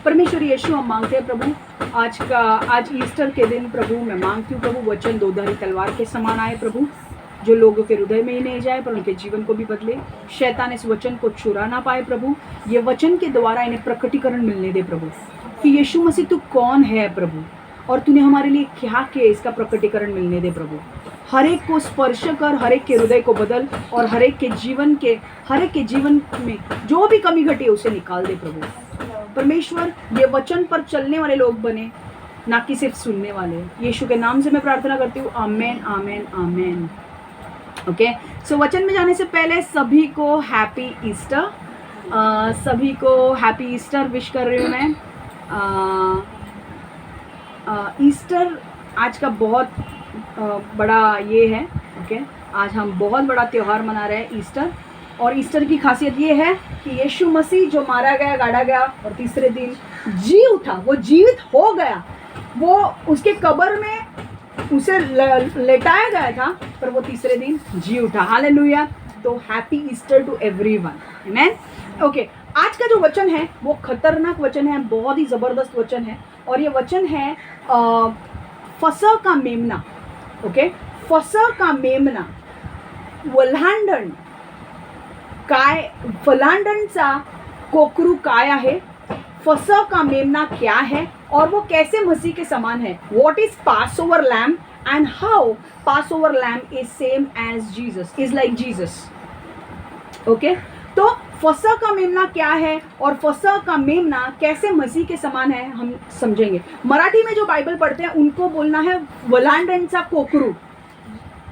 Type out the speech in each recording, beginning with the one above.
परमेश्वर यीशु, हम मांगते हैं प्रभु, आज ईस्टर के दिन प्रभु मैं मांगती हूँ प्रभु, वचन दोधारी तलवार के समान आए प्रभु, जो लोगों के हृदय में ही नहीं जाए पर उनके जीवन को भी बदले। शैतान इस वचन को चुरा ना पाए प्रभु, ये वचन के द्वारा इन्हें प्रकटीकरण मिलने दे प्रभु कि यीशु मसीह तू कौन है प्रभु, और तूने हमारे लिए क्या किया, इसका प्रकटीकरण मिलने दे प्रभु। हर एक को स्पर्श कर, हर एक के हृदय को बदल, और हर एक के जीवन में जो भी कमी घटी है उसे निकाल दे प्रभु। परमेश्वर, ये वचन पर चलने वाले लोग बने, ना कि सिर्फ सुनने वाले। यीशु के नाम से मैं प्रार्थना करती हूँ, आमेन आमेन आमेन। ओके, सो वचन में जाने से पहले सभी को हैप्पी ईस्टर, सभी को हैप्पी ईस्टर विश कर रही हूँ मैं। ईस्टर आज का बहुत बड़ा ये है। ओके, आज हम बहुत बड़ा त्यौहार मना रहे हैं ईस्टर, और ईस्टर की खासियत ये है कि यीशु मसीह जो मारा गया, गाड़ा गया और तीसरे दिन जी उठा, वो जीवित हो गया। वो उसके कब्र में उसे लेटाया गया था, पर वो तीसरे दिन जी उठा। हालेलुया। तो happy Easter to everyone, amen. Okay, आज का जो वचन है वो खतरनाक वचन है, बहुत ही ज़बरदस्त वचन है, और ये वचन है फसह का मेमना। ओके, फसह का मेमना, वल्हांडण काय, फलांडणचा कोकरू काय आहे, फसह का मेमना क्या है और वो कैसे मसीह के समान है। What is Passover lamb and how Passover lamb is same as Jesus, is like Jesus. Okay, तो फसह का मेमना क्या है और फसह का मेमना कैसे मसीह के समान है, हम समझेंगे। मराठी में जो बाइबल पढ़ते हैं उनको बोलना है वलांडणचा कोकरू।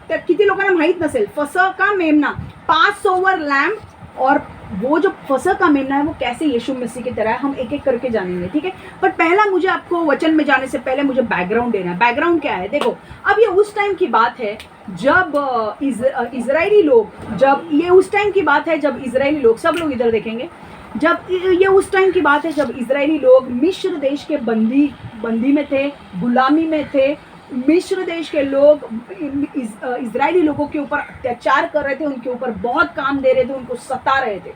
तर किती लोकांना माहित नसेल फसह का मेमना, पास ओवर लैम्ब, और वो जो फसह का मेमना है वो कैसे यीशु मसीह की तरह है, हम एक एक करके जानेंगे, ठीक है। पर पहला मुझे आपको वचन में जाने से पहले मुझे बैकग्राउंड देना है। बैकग्राउंड क्या है, देखो, अब ये उस टाइम की बात है जब इजरायली लोग, जब ये उस टाइम की बात है जब इजरायली लोग, सब लोग इधर देखेंगे, जब ये उस टाइम की बात है जब इजरायली लोग मिस्र देश के बंदी में थे, गुलामी में थे। मिस्र देश के लोग इजरायली लोगों के ऊपर अत्याचार कर रहे थे, उनके ऊपर बहुत काम दे रहे थे, उनको सता रहे थे।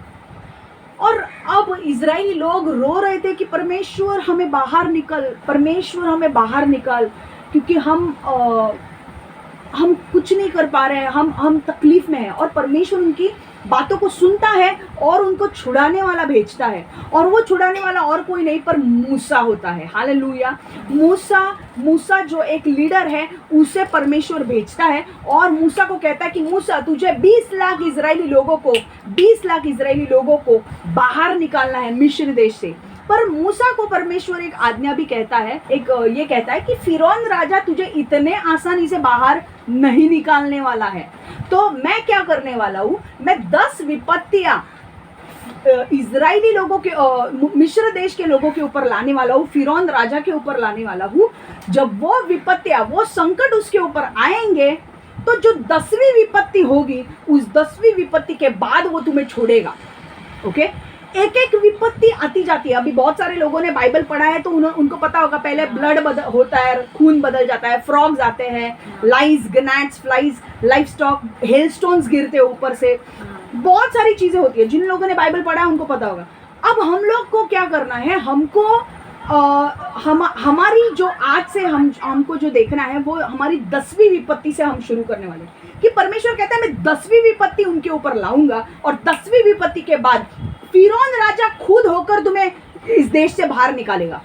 और अब इजरायली लोग रो रहे थे कि परमेश्वर हमें बाहर निकल, परमेश्वर हमें बाहर निकल, क्योंकि हम कुछ नहीं कर पा रहे हैं, हम तकलीफ में हैं। और परमेश्वर उनकी बातों को सुनता है और उनको छुड़ाने वाला भेजता है, और वो छुड़ाने वाला और कोई नहीं पर मूसा होता है। हालेलुया। मूसा जो एक लीडर है, उसे परमेश्वर भेजता है और मूसा को कहता है कि मूसा, तुझे 20 लाख इजरायली लोगों को बाहर निकालना है मिस्र देश से। पर मूसा को परमेश्वर एक आज्ञा भी कहता है, ये कहता है कि फिरौन राजा तुझे इतने आसानी से बाहर नहीं निकालने वाला है। तो मैं क्या करने वाला हूँ, मैं 10 विपत्तियां इजरायली लोगों के, मिस्र देश के लोगों के ऊपर लाने वाला हूँ, फिरौन राजा के ऊपर लाने वाला हूँ। जब वो विपत्तियां, वो संकट उसके ऊपर आएंगे, तो जो 10वीं विपत्ति होगी, उस 10वीं विपत्ति के बाद वो तुम्हें छोड़ेगा। ओके, एक एक विपत्ति आती जाती है। अभी बहुत सारे लोगों ने बाइबल पढ़ा है तो उनको पता होगा, पहले ब्लड होता है, खून बदल जाता है, फ्रॉग्स आते हैं, लाइज, गनैट्स, फ्लाइज, लाइफ स्टॉक, हेलस्टोन्स गिरते हैं ऊपर से, बहुत सारी चीजें होती है। जिन लोगों ने बाइबल पढ़ा है उनको पता होगा। अब हम लोग को क्या करना है, हमको हमारी जो आज से हमको जो देखना है वो हमारी 10वीं विपत्ति से हम शुरू करने वाले हैं। कि परमेश्वर कहता है मैं 10वीं विपत्ति उनके ऊपर लाऊंगा, और 10वीं विपत्ति के बाद फिरौन राजा खुद होकर तुम्हें इस देश से बाहर निकालेगा।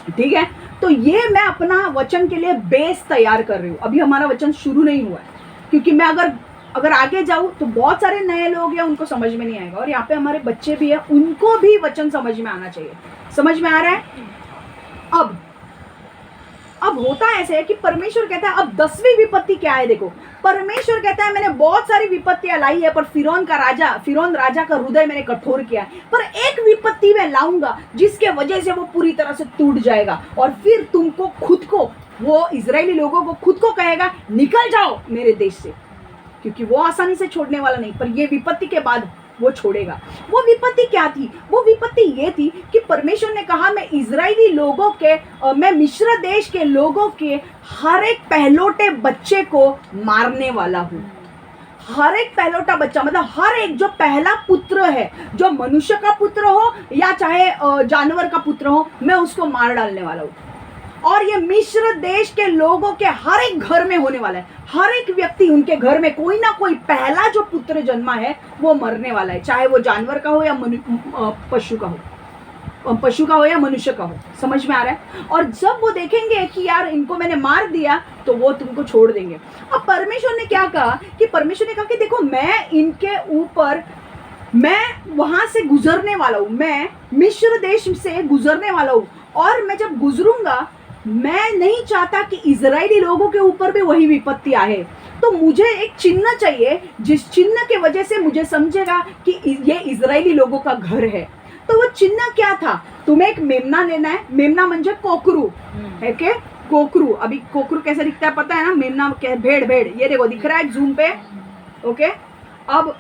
ठीक है, तो ये मैं अपना वचन के लिए बेस तैयार कर रही हूँ। अभी हमारा वचन शुरू नहीं हुआ है, क्योंकि मैं अगर आगे जाऊँ तो बहुत सारे नए लोग हैं, उनको समझ में नहीं आएगा, और यहाँ पे हमारे बच्चे भी हैं, उनको भी वचन समझ में आना चाहिए। समझ में आ रहा है? अब होता ऐसे है कि परमेश्वर कहता है अब 10वीं विपत्ति क्या है। देखो, परमेश्वर कहता है मैंने बहुत सारी विपत्तियां लाई है, पर फिरौन राजा का हृदय मैंने कठोर किया है, पर एक विपत्ति मैं लाऊंगा जिसके वजह से वो पूरी तरह से टूट जाएगा, और फिर तुमको खुद को, वो इजरायली लोगों को खुद को कहेगा निकल जाओ मेरे देश से, क्योंकि वो आसानी से छोड़ने वाला नहीं, पर ये विपत्ति के बाद वो छोड़ेगा। वो विपत्ति क्या थी? वो विपत्ति ये थी कि परमेश्वर ने कहा मैं इजरायली लोगों के, मैं मिस्र देश के लोगों के हर एक पहलोटे बच्चे को मारने वाला हूँ। हर एक पहलौठा बच्चा, मतलब हर एक जो पहला पुत्र है, जो मनुष्य का पुत्र हो या चाहे जानवर का पुत्र हो, मैं उसको मार डालने वाला हूँ। और ये मिस्र देश के लोगों के हर एक घर में होने वाला है। हर एक व्यक्ति, उनके घर में कोई ना कोई पहला जो पुत्र जन्मा है वो मरने वाला है, चाहे वो जानवर का हो या पशु का हो या मनुष्य का हो। समझ में आ रहा है? और जब वो देखेंगे कि यार इनको मैंने मार दिया, तो वो तुमको छोड़ देंगे। अब परमेश्वर ने क्या कहा कि देखो, मैं इनके ऊपर, मैं वहां से गुजरने वाला हूँ, मैं मिस्र देश से गुजरने वाला हूँ, और मैं जब गुजरूंगा, मैं नहीं चाहता कि इजरायली लोगों के ऊपर भी वही विपत्ति आए। तो मुझे एक चिन्ह चाहिए, जिस चिन्ह के वजह से मुझे समझेगा कि ये इजरायली लोगों का घर है। तो वो चिन्ह क्या था? तुम्हें एक मेमना लेना है। मेमना म्हणजे कोकरू है के कोकरू। अभी कोकरू कैसे दिखता है पता है ना? मेमना भेड़, ये देखो दिख रहा है जूम पे। ओके, अब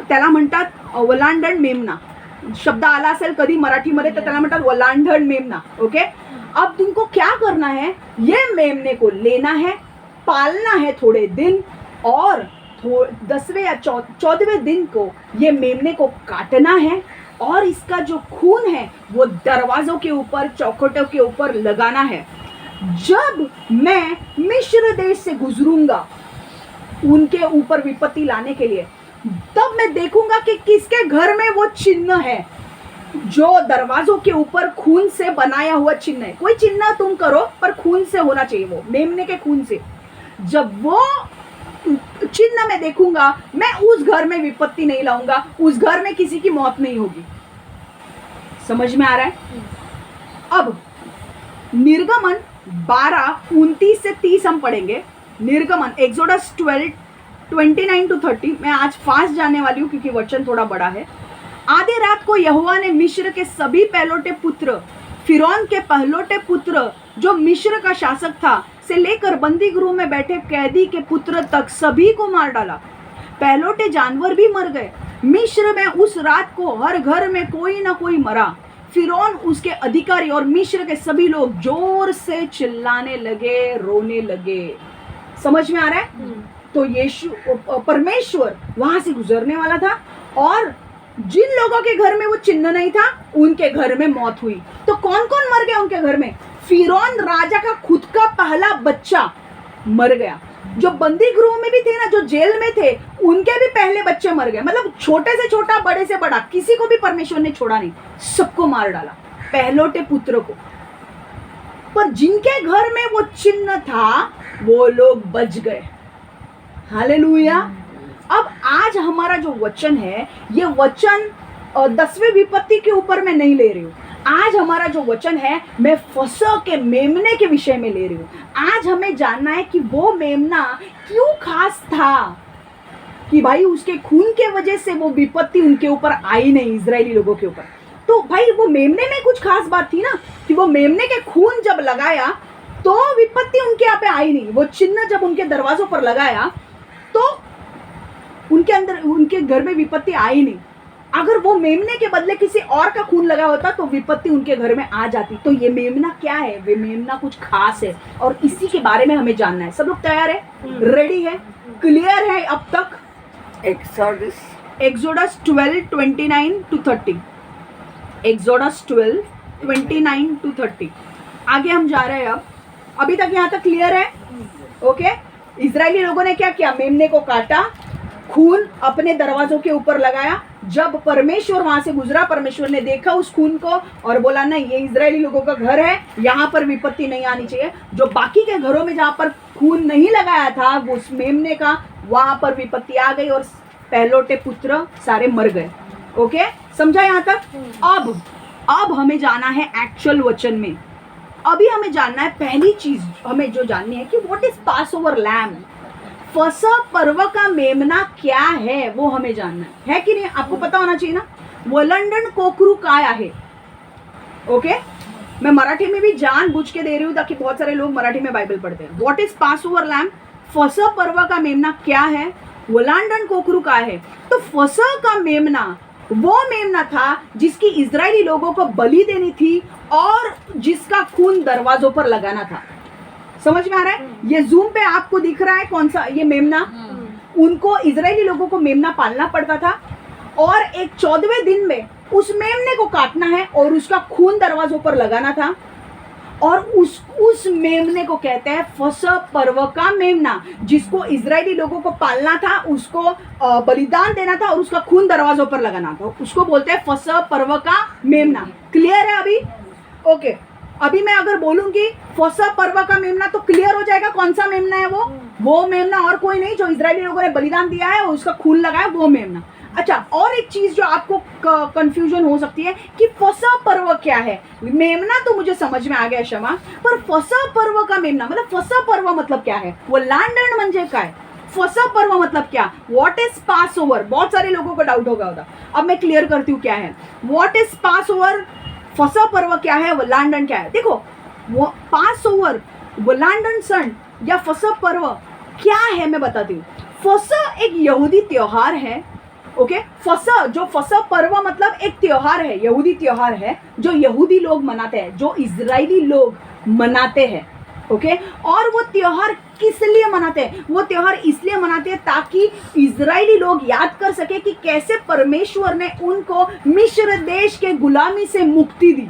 त्याला म्हणतात वलांडण मेमना। शब्द आला असेल कधी मराठीमध्ये तर त्याला म्हणतात वलांडण मेमना। ओके, अब तुमको क्या करना है? ये मेमने को लेना है, पालना है थोड़े दिन, और 10वें या 14वें दिन को ये मेमने को काटना है, और इसका जो खून है वो दरवाजों के ऊपर, चौखटों के ऊपर लगाना है। जब मैं मिस्र देश से गुजरूंगा उनके ऊपर विपत्ति लाने के लिए, तब मैं देखूंगा कि किसके घर में वो चिन्ह है, जो दरवाजों के ऊपर खून से बनाया हुआ चिन्ह है। कोई चिन्ह तुम करो, पर खून से होना चाहिए, वो मेमने के खून से। जब वो चिन्ह मैं देखूंगा, मैं उस घर में विपत्ति नहीं लाऊंगा, उस घर में किसी की मौत नहीं होगी। समझ में आ रहा है? अब निर्गमन 12:29 से 30 हम पढ़ेंगे। निर्गमन, एक्सोडस 12:29-30। मैं आज फास्ट जाने वाली हूँ क्योंकि वचन थोड़ा बड़ा है। आधी रात को यहोवा ने मिस्र के सभी पहलोटे पुत्र, फिरौन के पहलोटे पुत्र जो मिस्र का शासक था, से लेकर बंदी गृह में बैठे कैदी के पुत्र तक सभी को मार डाला। पहलोटे जानवर भी मर गए। मिस्र में उस रात को हर घर में कोई ना कोई मरा। फिरौन, उसके अधिकारी और मिस्र के सभी लोग जोर से चिल्लाने लगे, रोने लगे। समझ में आ रहा है? तो परमेश्वर वहां से गुजरने वाला था, और जिन लोगों के घर में वो चिन्ह नहीं था, उनके घर में मौत हुई। तो कौन कौन मर गया उनके घर में? फिरौन राजा का खुद का पहला बच्चा मर गया। जो बंदी गृह में भी थे ना, जो जेल में थे, उनके भी पहले बच्चे मर गए। मतलब छोटे से छोटा, बड़े से बड़ा, किसी को भी परमेश्वर ने छोड़ा नहीं, सबको मार डाला, पहलोटे पुत्र को। पर जिनके घर में वो चिन्ह था, वो लोग बच गए। हालेलुया। अब आज हमारा जो वचन है, ये वचन 10वें विपत्ति के ऊपर मैं नहीं ले रही हूँ। आज हमारा जो वचन है, मैं फसह के मेमने के विषय में ले रही हूँ। आज हमें जानना है कि वो मेमना क्यों खास था, कि भाई उसके खून के वजह से वो विपत्ति उनके ऊपर आई नहीं, इजरायली लोगों के ऊपर। तो भाई वो मेमने में कुछ खास बात थी ना, कि वो मेमने के खून जब लगाया तो विपत्ति उनके यहाँ पे आई नहीं। वो चिन्ह जब उनके दरवाजों पर लगाया तो उनके घर में विपत्ति आई नहीं। अगर वो मेमने के बदले किसी और का खून लगा होता तो विपत्ति उनके घर में आ जाती। तो ये मेमना क्या है? वे मेमना कुछ खास है, और इसी के बारे में हमें जानना है। सब लोग तैयार है? रेडी है? क्लियर है अब तक? एक्सोडस 12:29-30। एक्सोडस 12:29-30। आगे हम जा रहे हैं। अब अभी तक यहाँ तक क्लियर है? ओके। इजरायली लोगों ने क्या किया? मेमने को काटा, खून अपने दरवाजों के ऊपर लगाया। जब परमेश्वर वहां से गुजरा, परमेश्वर ने देखा उस खून को और बोला नहीं, ये इजरायली लोगों का घर है, यहाँ पर विपत्ति नहीं आनी चाहिए। जो बाकी के घरों में जहाँ पर खून नहीं लगाया था वो उस मेमने का, वहां पर विपत्ति आ गई और पहलोटे पुत्र सारे मर गए। ओके, समझा यहाँ तक? अब हमें जाना है एक्चुअल वचन में। अभी हमें जानना है, पहली चीज हमें जो जाननी है कि what is Passover lamb. फसह पर्व का मेमना क्या है, वो हमें जानना है कि नहीं? आपको पता होना चाहिए ना। वलंडन कोकरू काय आहे? ओके, मैं मराठी में भी जानबूझ के दे रही हूँ ताकि बहुत सारे लोग मराठी में बाइबल पढ़ते हैं। What is Passover lamb? फसह पर्व का मेमना क्या है? वलांडन कोकरू काय है? तो फसह का मेमना वो मेमना था जिसकी इजरायली लोगों को बलि देनी थी और जिसका खून दरवाजों पर लगाना था। समझ में आ रहा है? ये जूम पे आपको दिख रहा है कौन सा ये मेमना? उनको इजरायली लोगों को मेमना पालना पड़ता था और एक 14वें दिन में उस मेमने को काटना है और उसका खून दरवाजों पर लगाना था और उस मेमने को कहते हैं फसह पर्व का मेमना, जिसको इजरायली लोगों को पालना था, उसको बलिदान देना था और उसका खून दरवाजों पर लगाना था, उसको बोलते हैं फसह पर्व का मेमना। क्लियर है अभी? ओके, अभी मैं अगर बोलूंगी फसह पर्व का मेमना तो क्लियर हो जाएगा कौन सा मेमना है वो मेमना और कोई नहीं, जो इजरायली लोगों ने बलिदान दिया है और उसका खून लगाया वो मेमना। अच्छा, और एक चीज जो आपको कंफ्यूजन हो सकती है कि फसह पर्व क्या है। मेमना तो मुझे समझ में आ गया क्षमा, पर फसह पर्व का मेमना मतलब फसह पर्व मतलब क्या है? वो लांडण म्हणजे काय? फसह पर्व मतलब क्या? What is pass over? बहुत सारे लोगों को डाउट होगा। अब मैं क्लियर करती हूँ क्या है। व्हाट इज पास ओवर, फसह पर्व क्या है, वलांडन क्या है? देखो, वो पास ओवर, वलांडन सण या फसह पर्व क्या है मैं बताती हूँ। फसह एक यहूदी त्योहार है। ओके, फसह पर्व मतलब एक त्योहार है, यहूदी त्योहार है जो यहूदी लोग मनाते हैं, जो इजरायली लोग मनाते हैं। ओके, और वो त्योहार किस लिए मनाते हैं? वो त्योहार इसलिए मनाते हैं ताकि इजरायली लोग याद कर सके कि कैसे परमेश्वर ने उनको मिस्र देश के गुलामी से मुक्ति दी।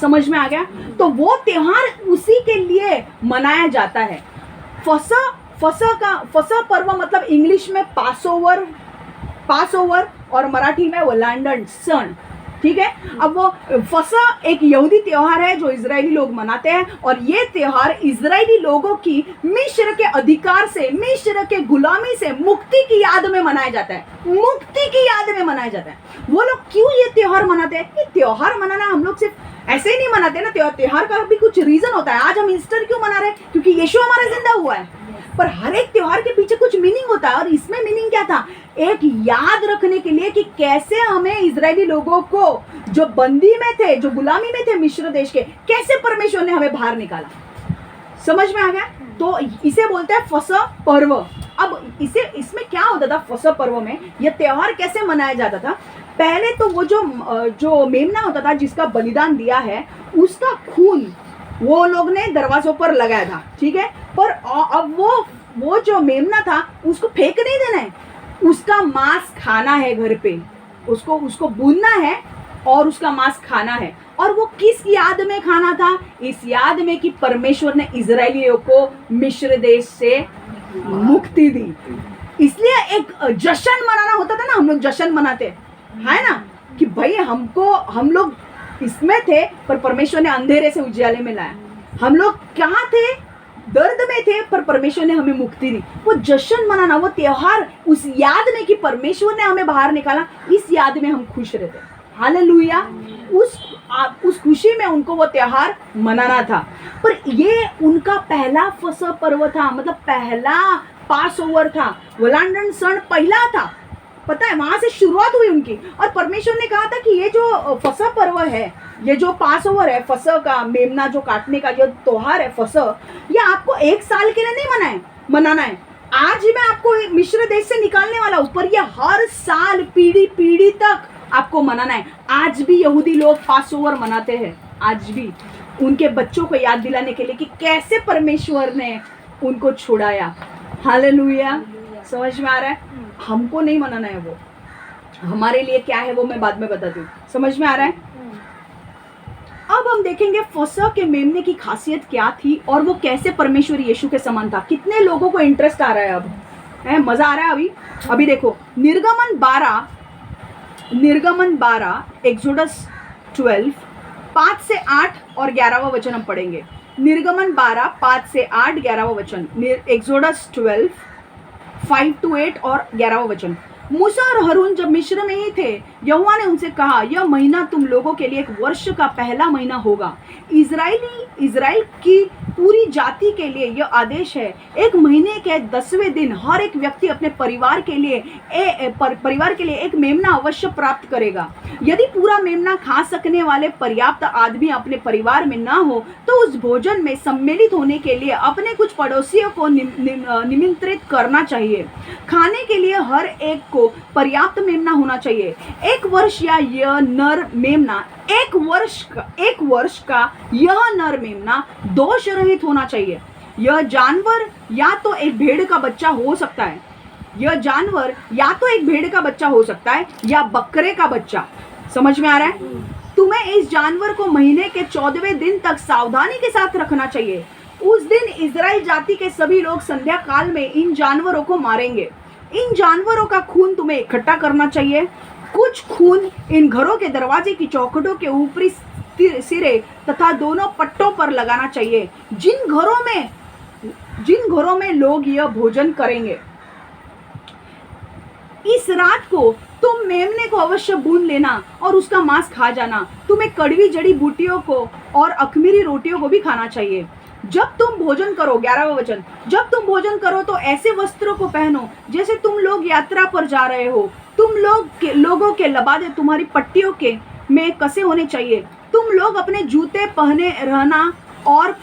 समझ में आ गया? तो वो त्योहार उसी के लिए मनाया जाता है। फसह पर्व मतलब इंग्लिश में पास ओवर और मराठी में वलांडन सण। ठीक है, अब वो फसह एक यहूदी त्योहार है जो इजरायली लोग मनाते हैं और ये त्योहार इजरायली लोगों की मिस्र के अधिकार से, मिस्र के गुलामी से मुक्ति की याद में मनाया जाता है। मुक्ति की याद में मनाया जाता है। वो लोग क्यों ये त्योहार मनाते हैं? ये त्योहार मनाना हम लोग सिर्फ ऐसे ही नहीं मनाते ना, त्योहार का भी कुछ रीजन होता है। आज हम ईस्टर क्यों मना रहे हैं? क्योंकि यीशु हमारा जिंदा हुआ है। पर हर एक त्योहार के पीछे कुछ मीनिंग होता है और इसमें मीनिंग क्या था? एक याद रखने के लिए कि कैसे हमें इजरायली लोगों को जो बंदी में थे, जो गुलामी में थे मिस्र देश के, कैसे परमेश्वर ने हमें बाहर निकाला। समझ में आ गया? तो इसे बोलते हैं फसह पर्व। अब इसमें क्या होता था? फसह पर्व में यह त्योहार कैसे मनाया जाता था? पहले तो वो जो मेमना होता था जिसका बलिदान दिया है, उसका खून वो लोग ने दरवाजों पर लगाया था। ठीक है, पर अब वो जो मेमना था उसको फेंक नहीं देना है, उसका मांस खाना है घर पे, उसको भूनना है और उसका मांस खाना है। और वो किस याद में खाना था? इस याद में कि परमेश्वर ने इजरायलियों को मिस्र देश से मुक्ति दी। इसलिए एक जश्न मनाना होता था ना, हम लोग जश्न मनाते है ना, कि भाई हम लोग इसमें थे पर परमेश्वर ने अंधेरे से उजाले में लाया। हम लोग कहाँ थे? दर्द में थे, पर परमेश्वर ने हमें मुक्ति दी। वो जश्न मनाना, वो त्योहार उस याद में कि परमेश्वर ने हमें बाहर निकाला, इस याद में हम खुश रहते। हालेलुया। उस खुशी में उनको वो त्योहार मनाना था। पर ये उनका पहला फसह पर्व था, मतलब पहला पास ओवर था। वलांडन सण पहला था, पता है, वहां से शुरुआत हुई उनकी। और परमेश्वर ने कहा था कि ये जो फसह पर्व है, ये जो पास ओवर है, फसह का मेमना जो काटने का जो त्योहार है फसह, ये आपको एक साल के लिए नहीं मनाना है। आज ही मैं आपको मिस्र देश से निकालने वाला हूं, पर ये हर साल पीढ़ी तक आपको मनाना है। आज भी यहूदी लोग पास ओवर मनाते हैं, आज भी उनके बच्चों को याद दिलाने के लिए कि कैसे परमेश्वर ने उनको छुड़ाया। हालेलुया। समझ में आ रहा है? हमको नहीं मनाना है, वो हमारे लिए क्या है वो मैं बाद में बताती हूँ। समझ में आ रहा है? अब हम देखेंगे फसह के मेमने की खासियत क्या थी और वो कैसे परमेश्वर यीशु के समान था। कितने लोगों को इंटरेस्ट आ रहा है? अब मजा आ रहा है? अभी देखो, निर्गमन 12 एक्सोडस 12 5 से 8 और 11वां वचन हम पढ़ेंगे। निर्गमन 12 5 से 8 11वां वचन, एक्सोडस 12 5 to 8 और 11वां वचन। मूसा और हारून जब मिस्र में ही थे, यहोवा ने उनसे कहा, यह महीना तुम लोगों के लिए एक वर्ष का पहला महीना होगा। इजराइल की पूरी जाति के लिए यह आदेश है, एक महीने के 10वें दिन हर एक व्यक्ति अपने परिवार के लिए एक मेमना अवश्य प्राप्त करेगा। यदि पूरा मेमना खा सकने वाले पर्याप्त आदमी अपने परिवार में ना हो तो उस भोजन में सम्मिलित होने के लिए अपने कुछ पड़ोसियों को निमंत्रित करना चाहिए। खाने के लिए हर एक को पर्याप्त मेमना होना चाहिए। एक वर्ष का यह नर मेमना दोष रहित होना चाहिए। यह जानवर या तो एक भेड़ का बच्चा हो सकता है, यह जानवर या तो एक भेड़ का बच्चा हो सकता है या बकरे का बच्चा। समझ में आ रहा है? तुम्हें इस जानवर को महीने के 14वें दिन तक सावधानी के साथ रखना चाहिए। उस दिन इजराइल जाति के सभी लोग संध्या काल में इन जानवरों को मारेंगे। इन जानवरों का खून तुम्हें इकट्ठा करना चाहिए। कुछ खून इन घरों के दरवाजे की चौखटों के ऊपरी सिरे तथा दोनों पट्टों पर लगाना चाहिए, जिन घरों में लोग यह भोजन करेंगे। इस रात को तुम मेमने को अवश्य भून लेना और उसका मांस खा जाना। तुम्हें कड़वी जड़ी बूटियों को और अखमीरी रोटियों को भी खाना चाहिए। जब तुम भोजन करो, 11वां वचन, जब तुम भोजन करो तो ऐसे वस्त्रों को पहनो जैसे तुम लोग यात्रा पर जा रहे हो। तुम लोगों के लबादे तुम्हारी पट्टियों के में कसे होने चाहिए। तुम लोग अपने जूते पहने रहना और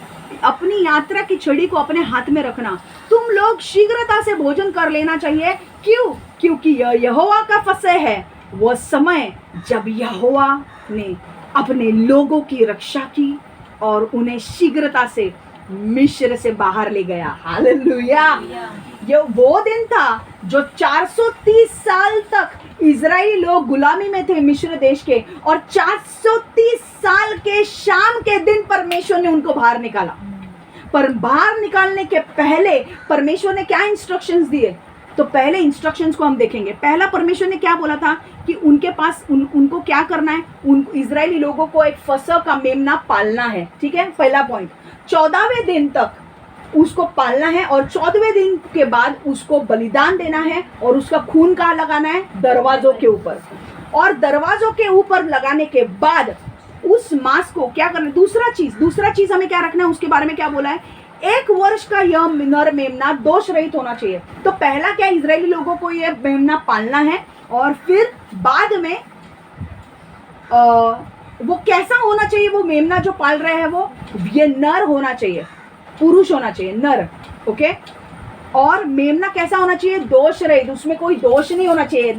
अपनी यात्रा की छड़ी को अपने हाथ में रखना। तुम लोग शीघ्रता से भोजन कर लेना चाहिए। क्यों? क्योंकि यह यहोवा का फसह है, वह समय जब यहोवा ने अपने लोगों की रक्षा की और उन्हें शीघ्रता से मिस्र से बाहर ले गया। हालेलुया। ये वो दिन था जो 430 साल तक इजरायली लोग गुलामी में थे मिस्र देश के, और 430 साल के शाम के दिन परमेश्वर ने उनको बाहर निकाला। पर बाहर निकालने के पहले परमेश्वर ने क्या इंस्ट्रक्शंस दिए? तो पहले इंस्ट्रक्शंस को हम देखेंगे। पहला परमेश्वर ने क्या बोला था कि उनके पास उनको क्या करना है, उन इजरायली लोगों को एक फसह का मेमना पालना है। ठीक है, पहला पॉइंट। 14वें दिन तक उसको पालना है और 14वें दिन के बाद उसको बलिदान देना है और उसका खून कहाँ लगाना है? दरवाजों के ऊपर। और दरवाजों के ऊपर लगाने के बाद उस मांस को क्या करना है? दूसरा चीज हमें क्या रखना है, उसके बारे में क्या बोला है? 1 वर्ष का यह नर मेमना दोष रहित होना चाहिए। तो पहला क्या, इजरायली लोगों को यह मेमना पालना है और फिर बाद में वो कैसा होना चाहिए? वो मेमना जो पाल रहे हैं वो ये नर होना चाहिए, पुरुष होना चाहिए, नर। ओके। और मेमना कैसा होना चाहिए? दोष रहित, उसमें कोई दोष नहीं होना चाहिए।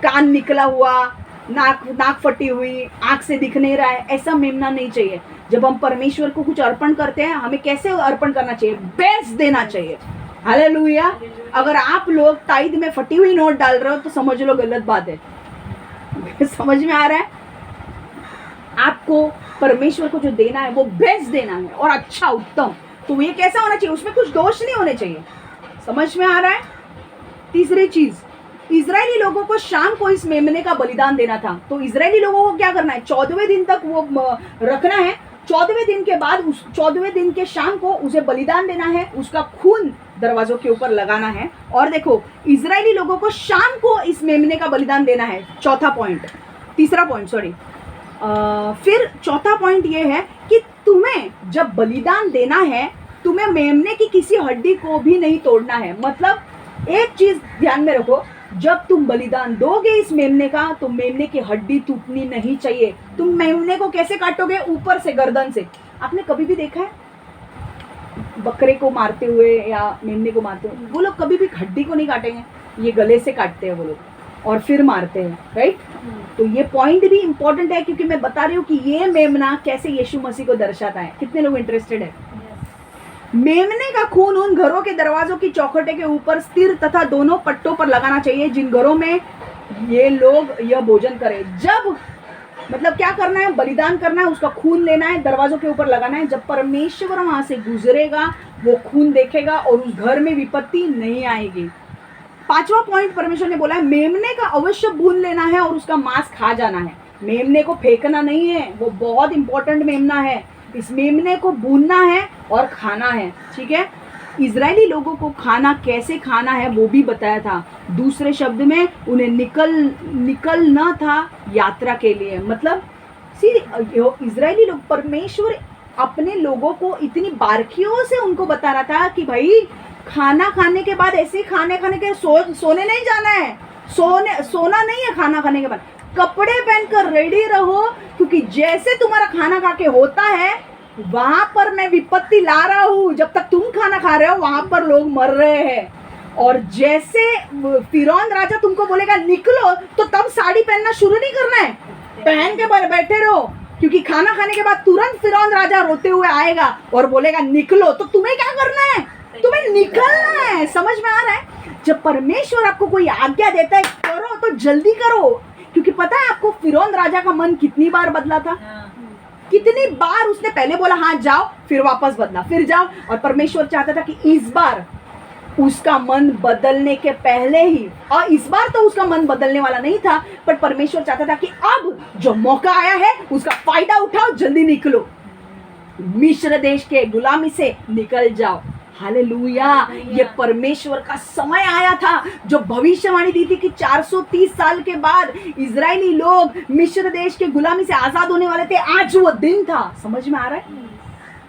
कान निकला हुआ, नाक फटी हुई, आंख से दिख नहीं रहा है, ऐसा मेमना नहीं चाहिए। जब हम परमेश्वर को कुछ अर्पण करते हैं, हमें कैसे अर्पण करना चाहिए? बेस्ट देना चाहिए। हालेलुया। अगर आप लोग ताइद में फटी हुई नोट डाल रहे हो तो समझ लो गलत बात है। समझ में आ रहा है? आपको परमेश्वर को जो देना है वो बेस्ट देना है और अच्छा, उत्तम। तो ये कैसा होना चाहिए? उसमें कुछ दोष नहीं होने चाहिए। समझ में आ रहा है? तीसरी चीज, इजरायली लोगों को शाम को इस मेमने का बलिदान देना था। तो इजरायली लोगों को क्या करना है? 14वें दिन तक वो रखना है। 14वें दिन के बाद 14वें दिन के शाम को उसे बलिदान देना है, उसका खून दरवाजों के ऊपर लगाना है। और देखो, इजरायली लोगों को शाम को इस मेमने का बलिदान देना है। तीसरा पॉइंट फिर चौथा पॉइंट ये है कि तुम्हें जब बलिदान देना है, तुम्हें मेमने की किसी हड्डी को भी नहीं तोड़ना है। मतलब एक चीज ध्यान में रखो, जब तुम बलिदान दोगे इस मेमने का, तो मेमने की हड्डी टूटनी नहीं चाहिए। तुम मेमने को कैसे काटोगे? ऊपर से, गर्दन से। आपने कभी भी देखा है बकरे को मारते हुए या मेमने को मारते हुए? वो लोग कभी भी हड्डी को नहीं काटेंगे, ये गले से काटते हैं वो लोग और फिर मारते हैं, राइट? तो ये पॉइंट भी इंपॉर्टेंट है, क्योंकि मैं बता रही हूँ कि ये मेमना कैसे यीशु मसीह को दर्शाता है। कितने लोग इंटरेस्टेड है? मेमने का खून उन घरों के दरवाजों की चौखटे के ऊपर स्थिर तथा दोनों पट्टों पर लगाना चाहिए जिन घरों में ये लोग यह भोजन करें। जब मतलब क्या करना है? बलिदान करना है, उसका खून लेना है, दरवाजों के ऊपर लगाना है। जब परमेश्वर वहां से गुजरेगा, वो खून देखेगा और उस घर में विपत्ति नहीं आएगी। 5वां पॉइंट परमेश्वर ने बोला है, मेमने का अवश्य भून लेना है और उसका मांस खा जाना है। मेमने को फेंकना नहीं है, वो बहुत इंपॉर्टेंट मेमना है। इस मेमने को भूनना है और खाना है। ठीक है? इजरायली लोगों को खाना कैसे खाना है वो भी बताया था। दूसरे शब्द में, उन्हें निकलना था यात्रा के लिए। मतलब इजरायली लोग, परमेश्वर अपने लोगों को इतनी बारीकियों से उनको बता रहा था कि भाई खाना खाने के बाद ऐसे ही खाने के सोने नहीं जाना है, सोना नहीं है। खाना खाने के बाद कपड़े पहनकर रेडी रहो, क्योंकि जैसे तुम्हारा खाना खा के होता है, वहां पर मैं विपत्ति ला रहा हूँ। जब तक तुम खाना खा रहे हो वहां पर लोग मर रहे हैं। और जैसे फिरौन राजा तुमको बोलेगा निकलो, तो तब साड़ी पहनना शुरू नहीं करना है, पहन के बैठे रहो। क्योंकि खाना खाने के बाद तुरंत फिरौन राजा रोते हुए आएगा और बोलेगा निकलो, तो तुम्हें क्या करना है? तुम्हें निकलना है। समझ में आ रहा है? जब परमेश्वर आपको कोई आज्ञा देता है करो तो जल्दी करो, क्योंकि पता है आपको फिरौन राजा का मन कितनी बार बदला था? कितनी बार उसने पहले बोला हाँ जाओ, फिर वापस बदला, फिर जाओ, और परमेश्वर चाहता था कि इस बार उसका मन बदलने के पहले ही, और इस बार तो उसका मन बदलने वाला नहीं था, पर परमेश्वर चाहता था कि अब जो मौका आया है उसका फायदा उठाओ, जल्दी निकलो, मिस्र देश के गुलामी से निकल जाओ। हालेलुया। ये परमेश्वर का समय आया था जो भविष्यवाणी दी थी कि 430 साल के बाद इजरायली लोग मिस्र देश के गुलामी से आजाद होने वाले थे। आज वो दिन था। समझ में आ रहा है?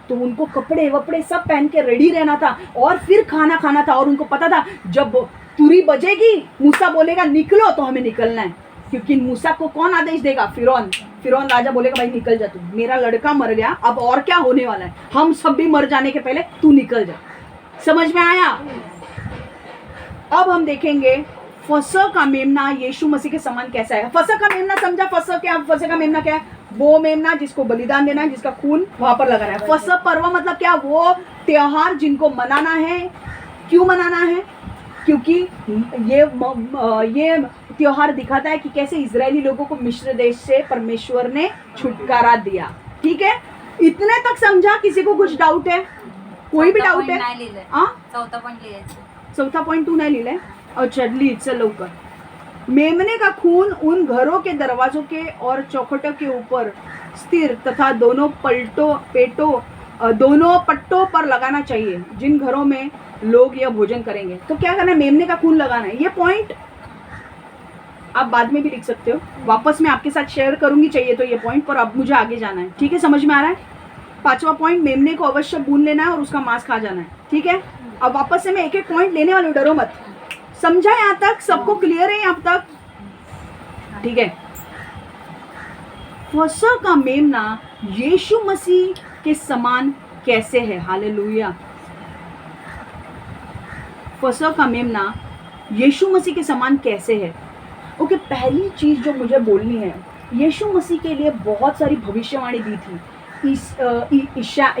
तो उनको कपड़े वपड़े सब पहन के रेडी रहना था और फिर खाना खाना था, और उनको पता था जब तुरी बजेगी मूसा बोलेगा निकलो, तो हमें निकलना है, क्योंकि मूसा को कौन आदेश देगा? फिरौन राजा बोलेगा भाई निकल जा, तू, मेरा लड़का मर गया, अब और क्या होने वाला है, हम सब भी मर जाने के पहले तू निकल जा। समझ में आया? अब हम देखेंगे फसह का मेमना यीशु मसीह के समान कैसा है। फसह का मेमना समझा? फसह का मेमना क्या है? वो मेमना जिसको बलिदान देना है, जिसका खून वहां पर लगाना है। फसह पर्व मतलब क्या? वो त्योहार जिनको मनाना है। क्यों मनाना है? क्योंकि ये त्योहार दिखाता है कि कैसे इजरायली लोगों को मिस्र देश से परमेश्वर ने छुटकारा दिया। ठीक है, इतने तक समझा? किसी को कुछ डाउट है? कोई भी डाउट है? चौथा पॉइंट तू नहीं लिहिलंय? अच्छा लिह, चल लवकर। मेमने का खून उन घरों के दरवाजों के और चौखटों के ऊपर स्थिर तथा दोनों पट्टों पर लगाना चाहिए जिन घरों में लोग यह भोजन करेंगे। तो क्या करना है? मेमने का खून लगाना है। ये पॉइंट आप बाद में भी लिख सकते हो, वापस मैं आपके साथ शेयर करूंगी चाहिए तो ये पॉइंट, पर अब मुझे आगे जाना है। ठीक है, समझ में आ रहा है? 5वां पॉइंट, मेमने को अवश्य भून लेना है और उसका मांस खा जाना है। ठीक है, अब वापस से मैं एक एक पॉइंट लेने वाली हूँ, डरो मत। समझा यहाँ तक? सबको क्लियर है यहाँ तक? ठीक है। फसह का मेमना यीशु मसीह के समान कैसे है? हालेलुया। फसह का मेमना यीशु मसीह के समान कैसे है? ओके, पहली चीज जो मुझे बोलनी है, यीशु मसीह के लिए बहुत सारी भविष्यवाणी दी थी।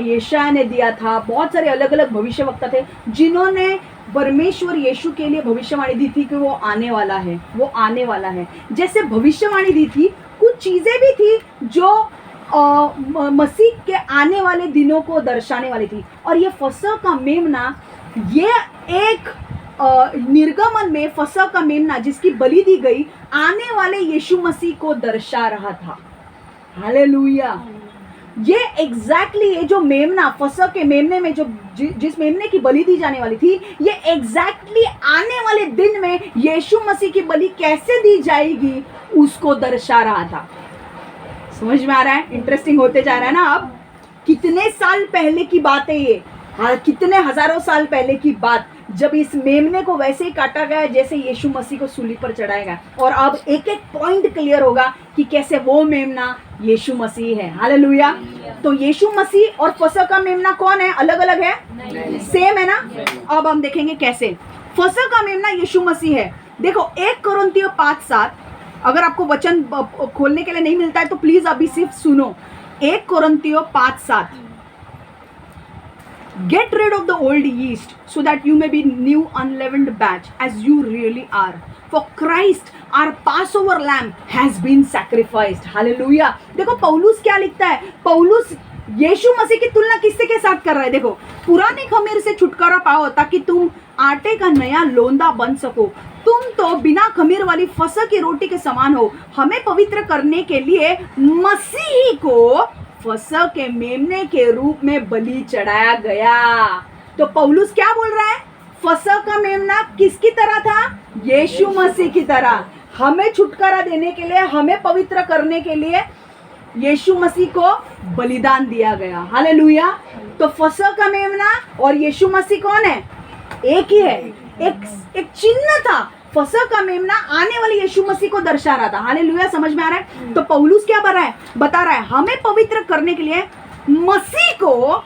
यशायाह ने दिया था, बहुत सारे अलग अलग भविष्यवक्ता थे जिन्होंने परमेश्वर यीशु के लिए भविष्यवाणी दी थी कि वो आने वाला है, वो आने वाला है। जैसे भविष्यवाणी दी थी, कुछ चीजें भी थी जो मसीह के आने वाले दिनों को दर्शाने वाली थी। और ये फसह का मेमना, ये एक निर्गमन में फसह का मेमना जिसकी बलि दी गई, आने वाले यीशु मसीह को दर्शा रहा था। हालेलुया। ये एग्जैक्टली ये जो मेमना, फसह के मेमने में जो जिस मेमने की बलि दी जाने वाली थी, ये एग्जैक्टली आने वाले दिन में यीशु मसीह की बलि कैसे दी जाएगी उसको दर्शा रहा था। समझ में आ रहा है? इंटरेस्टिंग होते जा रहा है ना। अब कितने साल पहले की बात है ये, हाँ, कितने हजारों साल पहले की बात, जब इस मेमने को वैसे ही काटा गया जैसे यीशु मसीह को सूली पर चढ़ाया गया। और अब एक एक पॉइंट क्लियर होगा कि कैसे वो मेमना यीशु मसीह है। हालेलुया। तो यीशु मसीह और फसह का मेमना कौन है? अलग अलग है? सेम है ना? अब हम देखेंगे कैसे। फसह का मेमना यीशु मसीह है। देखो 1 कोरिन्थियों 5:7, अगर आपको वचन खोलने के लिए नहीं मिलता है तो प्लीज अभी सिर्फ सुनो। 1 कोरिन्थियों 5:7, Get rid of the old yeast so that you may be new unleavened batch as you really are. For Christ, our Passover lamb, has been sacrificed. Hallelujah. देखो पौलुस क्या लिखता है? पौलुस यीशु मसीह की तुलना किससे के साथ कर रहा है? देखो, पुराने खमीर से छुटकारा पाओ ताकि तुम आटे का नया लोंदा बन सको। तुम तो बिना खमीर वाली फसह की रोटी के समान हो। हमें पवित्र करने के लिए मसीह को फसह के मेमने के रूप में बलि चढ़ाया गया। तो पौलुस क्या बोल रहा है? फसह का मेमना किसकी तरह था? यीशु मसीह की तरह। हमें छुटकारा देने के लिए, हमें पवित्र करने के लिए यीशु मसीह को बलिदान दिया गया। हालेलुया। तो फसह का मेमना और यीशु मसीह कौन है? एक ही है। एक चिन्ह था। फसह का मेमना आने वाले यीशु मसीह को दर्शा रहा था। हालेलुया। समझ में आ रहा है? तो पौलुस क्या बता रहा है? हमें पवित्र करने के लिए मसीह को,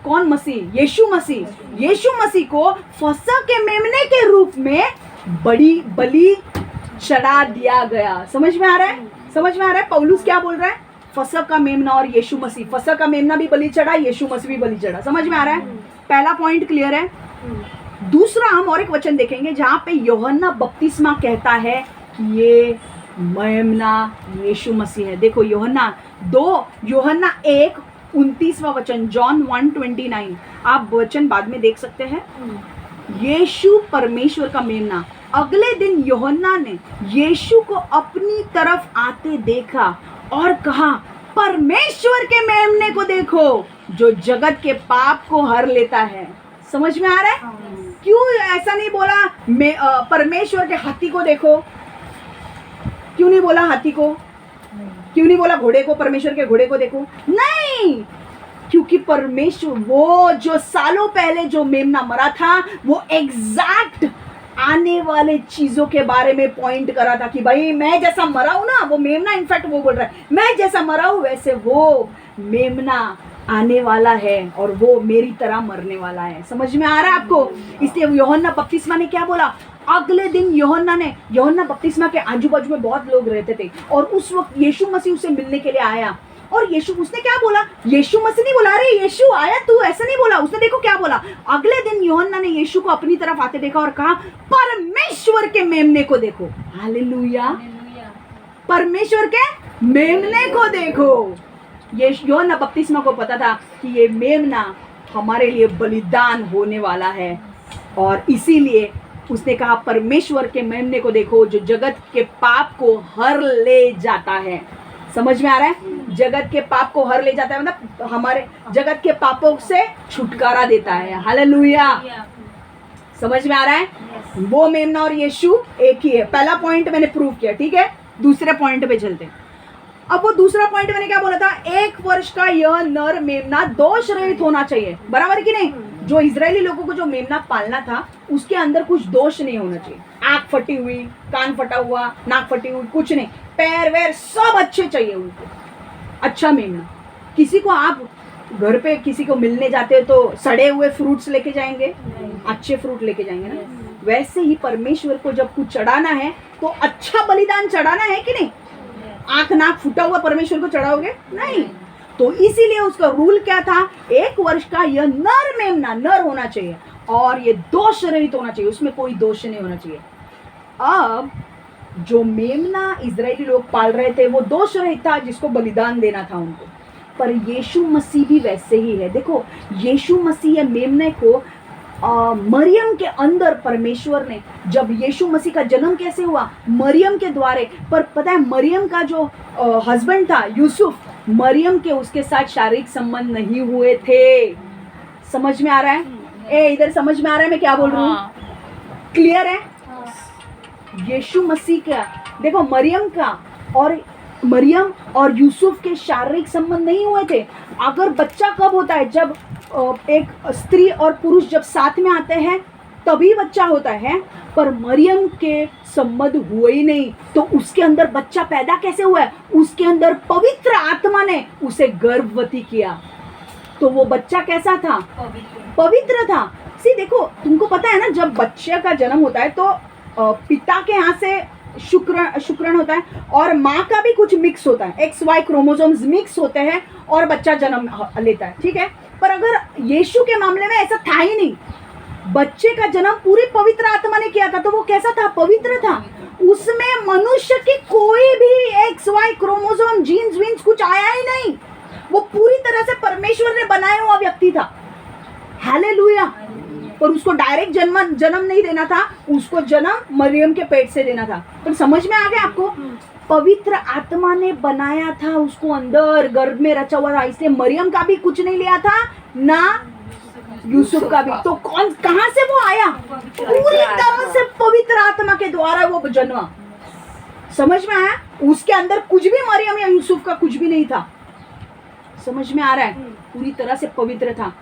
कौन मसीह? यीशु मसीह। यीशु मसीह को फसह के मेमने के रूप में बड़ी बलि चढ़ा दिया गया। समझ में आ रहा है? समझ में आ रहा है? पौलुस क्या बोल रहा है? फसह का मेमना और यीशु मसीह, फसह का मेमना भी बलि चढ़ा, यीशु मसीह भी बलि चढ़ा। समझ में आ रहा है? पहला पॉइंट क्लियर है। दूसरा हम और एक वचन देखेंगे जहाँ पे यूहन्ना बपतिस्मा कहता है कि ये मेमना यीशु मसीह है। देखो यूहन्ना 1:29 वचन, जॉन 1:29, आप वचन बाद में देख सकते हैं। यीशु परमेश्वर का मेमना। अगले दिन यूहन्ना ने यीशु को अपनी तरफ आते देखा और कहा, परमेश्वर के मेमने को देखो जो जगत के पाप को हर लेता है। समझ में आ रहा है? क्यों ऐसा नहीं बोला परमेश्वर के हाथी को देखो? क्यों नहीं बोला हाथी को? क्यों नहीं बोला घोड़े को, परमेश्वर के घोड़े को देखो? नहीं, क्योंकि परमेश्वर वो जो सालों पहले जो मेमना मरा था वो एग्जैक्ट आने वाले चीजों के बारे में पॉइंट करा था कि भाई मैं जैसा मरा हूं ना, वो मेमना इनफैक्ट वो बोल रहा है मैं जैसा मरा हूं वैसे वो मेमना आने वाला है और वो मेरी तरह मरने वाला है। समझ में आ रहा है आपको? इसलिए यूहन्ना बपतिस्मा ने क्या बोला? अगले दिन यूहन्ना बपतिस्मा के आजू बाजू में बहुत लोग रहते थे और उस वक्त यीशु मसीह उसे मिलने के लिए आया और उसने क्या बोला? यीशु मसीह नहीं बोला, अरे यीशु आया तू, ऐसा नहीं बोला उसने। देखो क्या बोला? अगले दिन यूहन्ना ने यीशु को अपनी तरफ आते देखा और कहा, परमेश्वर के मेमने को देखो। हालेलुया, परमेश्वर के मेमने को देखो। यूहन्ना बपतिस्मा को पता था कि ये मेमना हमारे लिए बलिदान होने वाला है और इसीलिए उसने कहा, परमेश्वर के मेमने को देखो जो जगत के पाप को हर ले जाता है। समझ में आ रहा है? जगत के पाप को हर ले जाता है, मतलब हमारे जगत के पापों से छुटकारा देता है। हालेलुया, समझ में आ रहा है? वो मेमना और यीशु एक ही है। पहला पॉइंट मैंने प्रूव किया, ठीक है। दूसरे पॉइंट पे चलते हैं। अब वो दूसरा पॉइंट मैंने क्या बोला था? 1 वर्ष का यह नर मेमना दोष रहित होना चाहिए। बराबर कि नहीं? जो इजरायली लोगों को जो मेमना पालना था उसके अंदर कुछ दोष नहीं होना चाहिए। आंख फटी हुई, कान फटा हुआ, नाक फटी हुई, कुछ नहीं, पैर वैर सब अच्छे चाहिए उनको। अच्छा मेमना। किसी को आप घर पे किसी को मिलने जाते हो तो सड़े हुए फ्रूट्स लेके जाएंगे? अच्छे फ्रूट लेके जाएंगे ना। वैसे ही परमेश्वर को जब कुछ चढ़ाना है तो अच्छा बलिदान चढ़ाना है कि नहीं? आंख नाक फूटा हुआ परमेश्वर को चढ़ाओगे? नहीं। तो इसीलिए उसका रूल क्या था? 1 वर्ष का यह नर मेमना, नर होना चाहिए और ये दोष रहित होना चाहिए, उसमें कोई दोष नहीं होना चाहिए। अब जो मेमना इजरायली लोग पाल रहे थे वो दोष रहित था, जिसको बलिदान देना था उनको। पर यीशु मसीह भी वैसे ही है। देखो यीशु मसीह या मेमने को मरियम के अंदर परमेश्वर ने, जब यीशु मसीह का जन्म कैसे हुआ? मरियम के द्वारे। पर पता है मरियम का जो हस्बैंड था यूसुफ, मरियम के उसके साथ शारीरिक संबंध नहीं हुए थे। समझ में आ रहा है? इधर समझ में आ रहा है मैं क्या बोल रही हूँ? क्लियर है? यीशु मसीह का देखो मरियम और यूसुफ के शारीरिक संबंध नहीं हुए थे। अगर बच्चा कब होता है? जब एक स्त्री और पुरुष जब साथ में आते हैं तभी बच्चा होता है। पर मरियम के संबंध हुए ही नहीं, तो उसके अंदर बच्चा पैदा कैसे हुआ है? उसके अंदर पवित्र आत्मा ने उसे गर्भवती किया। तो वो बच्चा कैसा था? पवित्र था। देखो तुमको पता है ना, जब बच्चे का जन्म होता है तो पिता के यहाँ से शुक्राणु होता है और माँ का भी कुछ मिक्स होता है, XY क्रोमोसोम्स मिक्स होते हैं और बच्चा जन्म लेता है, ठीक है। पर अगर यीशु के मामले में ऐसा था ही नहीं, बच्चे का जन्म पूरी पवित्र आत्मा ने किया था। तो वो कैसा था? पवित्र था। उसमें मनुष्य की कोई भी XY क्रोमोसोम जीन्स वीन्स कुछ आया ही नहीं। वो पूरी तरह से परमेश्वर ने बनाया हुआ व्यक्ति था। हालेलुया। पर उसको डायरेक्ट जन्म नहीं देना था, उसको जन्म मरियम के पेट से देना था। पर समझ में आ गया आपको? पवित्र आत्मा ने बनाया था उसको, अंदर गर्भ में रचा हुआ था। इसलिए मरियम का भी कुछ नहीं लिया था, ना यूसुफ का भी। तो कहां से वो आया? पूरी तरह से पवित्र आत्मा के द्वारा वो जन्मा। समझ में आया? उसके अंदर कुछ भी मरियम या यूसुफ का कुछ भी नहीं था। समझ में आ रहा है? पूरी तरह से पवित्र था।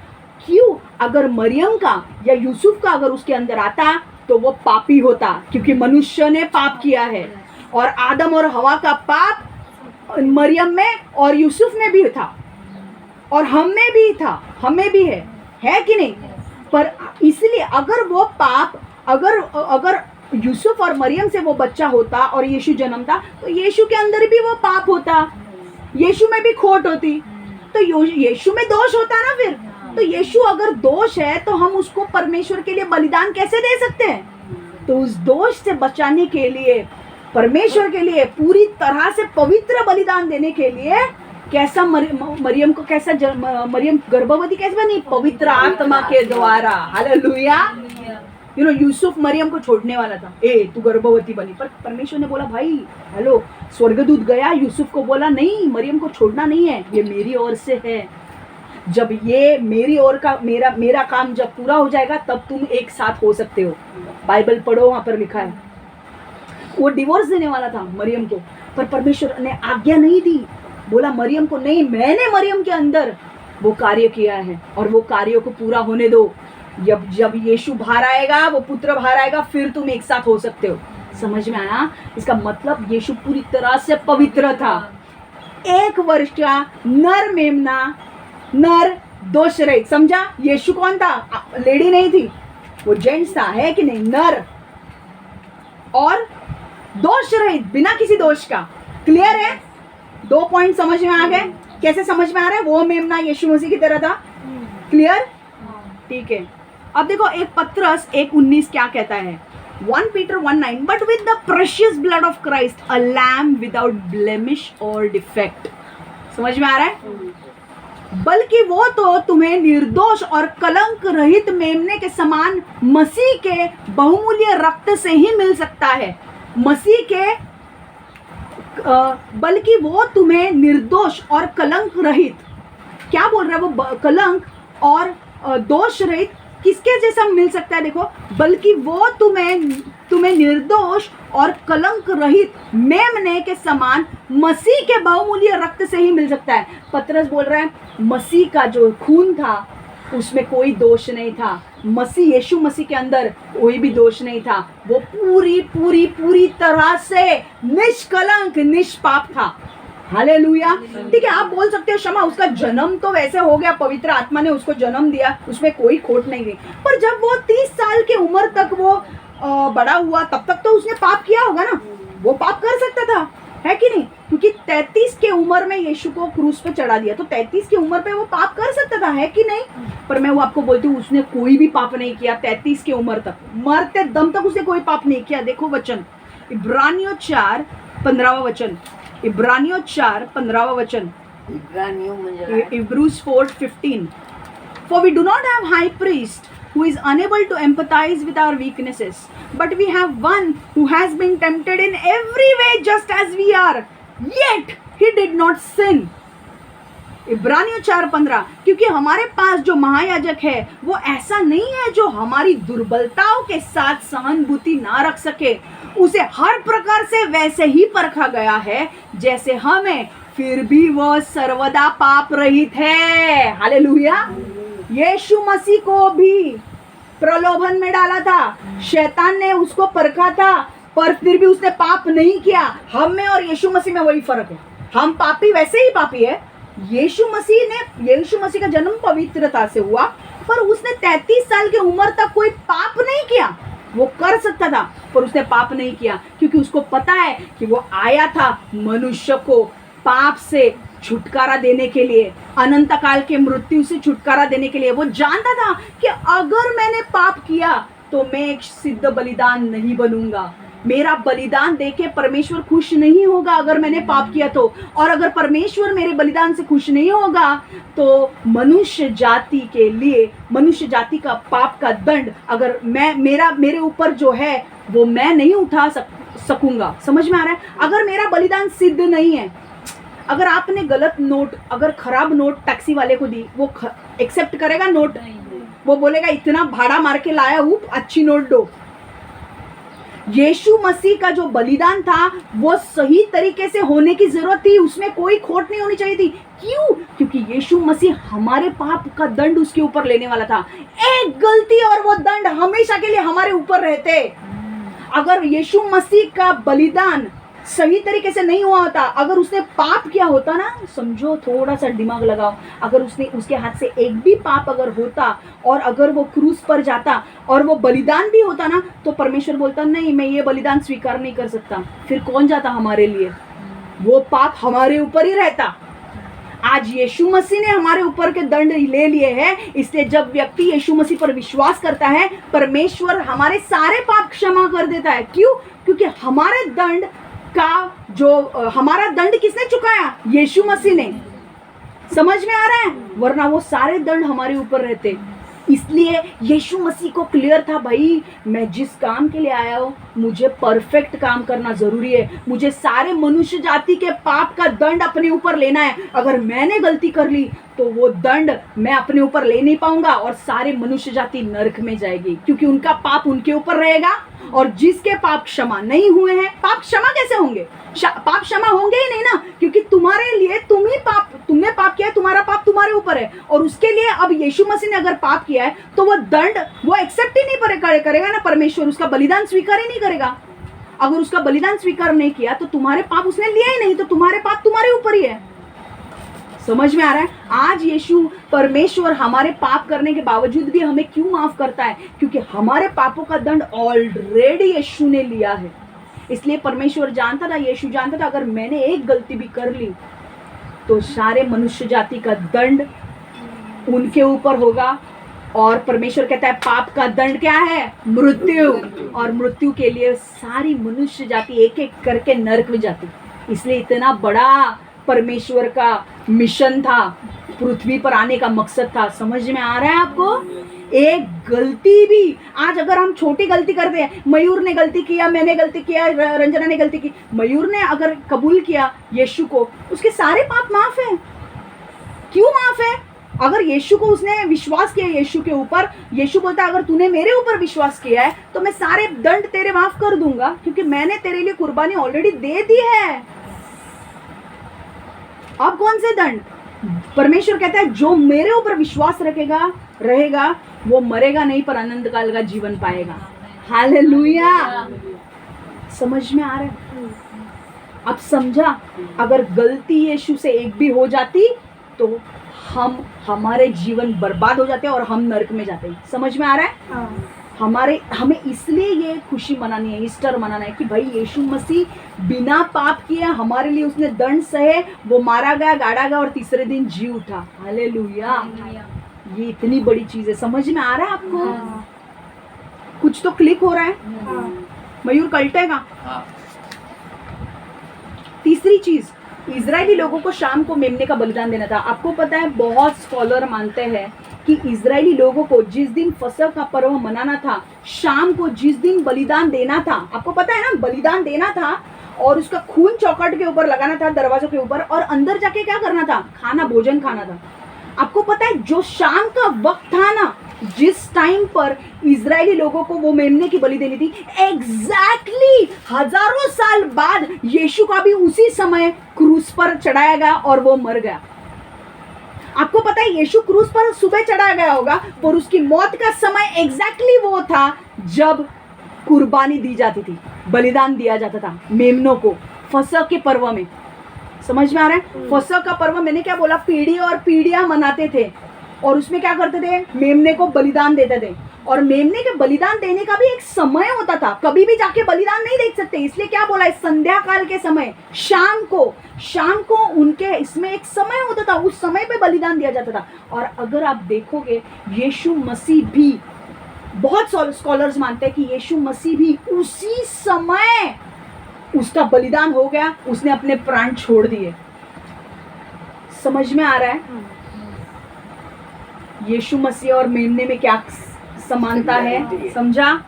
क्यों? अगर मरियम का या यूसुफ का अगर उसके अंदर आता तो वो पापी होता, क्योंकि मनुष्य ने पाप किया है। और आदम और हवा का पाप मरियम में और यूसुफ में भी था और हम में भी था, हमें भी है कि नहीं? पर इसलिए अगर वो पाप, अगर यूसुफ और मरियम से वो बच्चा होता और यीशु जन्मता तो यीशु के अंदर भी वो पाप होता। यीशु में भी खोट होती, तो यीशु में दोष होता ना फिर। तो यीशु अगर दोष है तो हम उसको परमेश्वर के लिए बलिदान कैसे दे सकते हैं? तो उस दोष से बचाने के लिए, परमेश्वर के लिए पूरी तरह से पवित्र बलिदान देने के लिए कैसा मरियम को कैसा मरियम गर्भवती कैसे बनी? पवित्र आत्मा के द्वारा। हालेलुया। यूसुफ मरियम को छोड़ने वाला था, तू गर्भवती बनी, पर परमेश्वर ने बोला भाई हेलो, स्वर्गदूत गया यूसुफ को बोला नहीं, मरियम को छोड़ना नहीं है, ये मेरी ओर से है। जब ये मेरी ओर का मेरा काम जब पूरा हो जाएगा तब तुम एक साथ हो सकते हो। बाइबल पढ़ो, वहां पर लिखा है। वो डिवोर्स देने वाला था मरियम को, पर परमेश्वर ने आज्ञा नहीं दी, बोला मरियम को नहीं, मैंने मरियम के अंदर वो कार्य किया है और वो कार्यों को पूरा होने दो। जब यीशु बाहर आएगा, वो पुत्र बाहर आएगा, फिर तुम एक साथ हो सकते हो। समझ में आया? इसका मतलब यीशु पूरी तरह से पवित्र था। 1 वर्ष का नर मेमना, नर दोष रहित। समझा? यीशु कौन था? लेडी नहीं थी, वो जेंट्स था, है कि नहीं? नर और दोष रहित, बिना किसी दोष का। क्लियर है? 2 पॉइंट समझ में आ गए? कैसे समझ में आ रहा है? वो मेमना यीशु मसीह की तरह था। क्लियर? ठीक है। अब देखो एक पत्रस 1:19 क्या कहता है? 1 Peter 1:9, but with the precious blood of Christ, a lamb without blemish or defect. समझ में आ रहा है? बल्कि वो तो तुम्हें निर्दोष और कलंक रहित मेमने के समान मसीह के बहुमूल्य रक्त से ही मिल सकता है। मसीह के बल्कि वो तुम्हें निर्दोष और कलंक रहित, क्या बोल रहा है वो? कलंक और दोष रहित किसके जैसा मिल सकता है? देखो, बल्कि वो तुम्हें निर्दोष और कलंक रहित मेमने के समान मसीह के बहुमूल्य रक्त से ही मिल सकता है। पतरस बोल रहा है मसीह का जो खून था उसमें कोई दोष नहीं था। मसीह, यीशु मसीह के अंदर कोई भी दोष नहीं था। वो पूरी तरह से निष्कलंक, निष्पाप था। हालेलुया। ठीक है, आप बोल सकते हो क्षमा, उसका जन्म तो वैसे हो गया, पवित्र आत्मा ने उसको जन्म दिया, उसमें कोई खोट नहीं गई। पर जब वो 30 साल की उम्र तक वो बड़ा हुआ, तब तक तो उसने पाप किया होगा ना। वो पाप कर सकता था, है कि नहीं? क्योंकि 33 के उम्र में यीशु को क्रूस पे चढ़ा दिया, तो 33 की उम्र पे वो पाप कर सकता था, है कि नहीं? पर मैं वो आपको बोलती हूँ, उसने कोई भी पाप नहीं किया 33 की उम्र तक, मरते दम तक उसने कोई पाप नहीं किया। देखो वचन, इब्रानियों 4:15 वचन, इब्रानियों 4:15 वचन, Hebrews 4:15, for we do not have high priest who is unable to empathize with our weaknesses, but we have one who has been tempted in every way just as we are, yet he did not sin. इब्रानियों 4:15, क्योंकि हमारे पास जो महायाजक है वो ऐसा नहीं है जो हमारी दुर्बलताओं के साथ सहानुभूति ना रख सके, उसे हर प्रकार से वैसे ही परखा गया है जैसे हमें, फिर भी वह सर्वदा पाप रहित है। हालेलुया। यीशु मसीह को भी प्रलोभन में डाला था, शैतान ने उसको परखा था, पर फिर भी उसने पाप नहीं किया। हम में और यीशु मसीह में वही फर्क है, हम पापी वैसे ही पापी है। यीशु मसीह का जन्म पवित्रता से हुआ, पर उसने 33 साल की उम्र तक कोई पाप नहीं किया। वो कर सकता था पर उसने पाप नहीं किया, क्योंकि उसको पता है कि वो आया था मनुष्य को पाप से छुटकारा देने के लिए, अनंत काल के मृत्यु से छुटकारा देने के लिए। वो जानता था कि अगर मैंने पाप किया तो मैं एक सिद्ध बलिदान नहीं बनूंगा, मेरा बलिदान देके परमेश्वर खुश नहीं होगा अगर मैंने पाप किया तो, और अगर परमेश्वर मेरे बलिदान से खुश नहीं होगा तो मनुष्य जाति के लिए, मनुष्य जाति का पाप का दंड अगर मेरे ऊपर जो है वो मैं नहीं उठा सकूंगा। समझ में आ रहा है? अगर मेरा बलिदान सिद्ध नहीं है, अगर आपने गलत नोट, अगर खराब नोट टैक्सी वाले को दी, वो एक्सेप्ट करेगा नोट? वो बोलेगा इतना भाड़ा मार के लाया हूँ, अच्छी नोट दो। यीशु मसीह का जो बलिदान था वो सही तरीके से होने की जरूरत थी, उसमें कोई खोट नहीं होनी चाहिए थी। क्यों? क्योंकि यीशु मसीह हमारे पाप का दंड उसके ऊपर लेने वाला था। एक गलती और वो दंड हमेशा के लिए हमारे ऊपर रहते। अगर यीशु मसीह का बलिदान सही तरीके से नहीं हुआ होता, अगर उसने पाप किया होता ना, समझो, थोड़ा सा दिमाग लगाओ, अगर उसके हाथ से एक भी पाप अगर होता और अगर वो क्रूस पर जाता और वो बलिदान भी होता ना, तो परमेश्वर बोलता नहीं, मैं ये बलिदान स्वीकार नहीं कर सकता। फिर कौन जाता हमारे लिए? वो पाप हमारे ऊपर ही रहता। आज यीशु मसीह ने हमारे ऊपर के दंड ले लिए हैं, इसलिए जब व्यक्ति यीशु मसीह पर विश्वास करता है, परमेश्वर हमारे सारे पाप क्षमा कर देता है। क्यों? क्योंकि हमारे दंड का हमारा दंड किसने चुकाया? यीशु मसीह ने। समझ में आ रहा है? वरना वो सारे दंड हमारे ऊपर रहते। इसलिए यीशु मसीह को क्लियर था, भाई मैं जिस काम के लिए आया हूँ मुझे परफेक्ट काम करना जरूरी है, मुझे सारे मनुष्य जाति के पाप का दंड अपने ऊपर लेना है। अगर मैंने गलती कर ली तो वो दंड मैं अपने ऊपर ले नहीं पाऊंगा और सारे मनुष्य जाति नरक में जाएगी, क्योंकि उनका पाप उनके ऊपर रहेगा। और जिसके पाप क्षमा नहीं हुए हैं, पाप क्षमा कैसे होंगे? पाप क्षमा होंगे ही नहीं ना, क्योंकि तुम्हारे लिए तुमने पाप किया है, तुम्हारा पाप तुम्हारे ऊपर है। और उसके लिए अब यीशु मसीह ने अगर पाप किया है तो वो दंड वो एक्सेप्ट ही नहीं करेगा ना, परमेश्वर उसका बलिदान स्वीकार ही नहीं करेगा। अगर उसका बलिदान स्वीकार नहीं किया तो तुम्हारे पाप उसने लिया ही नहीं, तो तुम्हारे पाप तुम्हारे ऊपर ही है। समझ में आ रहा है? आज यीशु परमेश्वर हमारे पाप करने के बावजूद भी हमें क्यों माफ करता है? क्योंकि हमारे पापों का दंड ऑलरेडी यीशु ने लिया है। इसलिए परमेश्वर जानता था, यीशु जानता था, अगर मैंने एक गलती भी कर ली तो सारे मनुष्य जाति का दंड उनके ऊपर होगा। और परमेश्वर कहता है पाप का दंड क्या है? मृत्यु। और मृत्यु के लिए सारी मनुष्य जाति एक एक करके नरक में जाती। इसलिए इतना बड़ा परमेश्वर का मिशन था, पृथ्वी पर आने का मकसद था। समझ में आ रहा है आपको? एक गलती भी, आज अगर हम छोटी गलती करते हैं, मयूर ने गलती किया, मैंने गलती किया, रंजना ने गलती की, मयूर ने अगर कबूल किया यीशु को, उसके सारे पाप माफ हैं। क्यों माफ है? अगर यीशु को उसने विश्वास किया यीशु के ऊपर, यीशु बोलता है अगर तूने मेरे ऊपर विश्वास किया है तो मैं सारे दंड तेरे माफ कर दूंगा, क्योंकि मैंने तेरे लिए कुर्बानी ऑलरेडी दे दी है। अब कौन से दंड? परमेश्वर कहता है जो मेरे ऊपर विश्वास रहेगा वो मरेगा नहीं पर अनंत काल का जीवन पाएगा। हालेलुया। समझ में आ रहा है? अब समझा, अगर गलती यीशु से एक भी हो जाती तो हमारे जीवन बर्बाद हो जाते और हम नरक में जाते। समझ में आ रहा है? हमें इसलिए ये खुशी मनानी है, ईस्टर मनाना है कि भाई यीशु मसीह बिना पाप किए हमारे लिए उसने दंड सहे, वो मारा गया, गाड़ा गया और तीसरे दिन जी उठा। हालेलुया। ये इतनी बड़ी चीज है। समझ में आ रहा है आपको? कुछ तो क्लिक हो रहा है। मयूर कल्टेगा। तीसरी चीज, इजरायली लोगों को शाम को मेमने का बलिदान देना था। आपको पता है बहुत स्कॉलर मानते हैं कि इजरायली लोगों को जिस दिन फसह का पर्व मनाना था, शाम को जिस दिन बलिदान देना था, आपको पता है ना, बलिदान देना था और उसका खून चौखट के ऊपर लगाना था, दरवाजों के ऊपर, और अंदर जाके क्या करना था? भोजन खाना था। आपको पता है जो शाम का वक्त था ना, जिस टाइम पर इजरायली लोगों को वो मेमने की बलि देनी थी, एग्जैक्टली हजारों साल बाद यीशु का भी उसी समय क्रूस पर चढ़ाया गया और वो मर गया। आपको पता है यीशु क्रूस पर सुबह चढ़ाया गया होगा, पर उसकी मौत का समय एग्जैक्टली वो था जब कुर्बानी दी जाती थी, बलिदान दिया जाता था मेमनों को फसह के पर्व में। समझ में आ रहा है? फसह का पर्व मैंने क्या बोला? पीढ़ी और पीढ़ियां मनाते थे और उसमें क्या करते थे? मेमने को बलिदान देते थे। और मेमने के बलिदान देने का भी एक समय होता था, कभी भी जाके बलिदान नहीं दे सकते। इसलिए क्या बोला है? संध्या काल के समय, शाम को उनके इसमें एक समय होता था, उस समय पे बलिदान दिया जाता था। और अगर आप देखोगे यीशु मसीह भी, बहुत स्कॉलर्स मानते हैं कि यीशु मसीह भी उसी समय उसका बलिदान हो गया, उसने अपने प्राण छोड़ दिए। समझ में आ रहा है? यीशु मसीह और मेमने में क्या समानता है? समझा?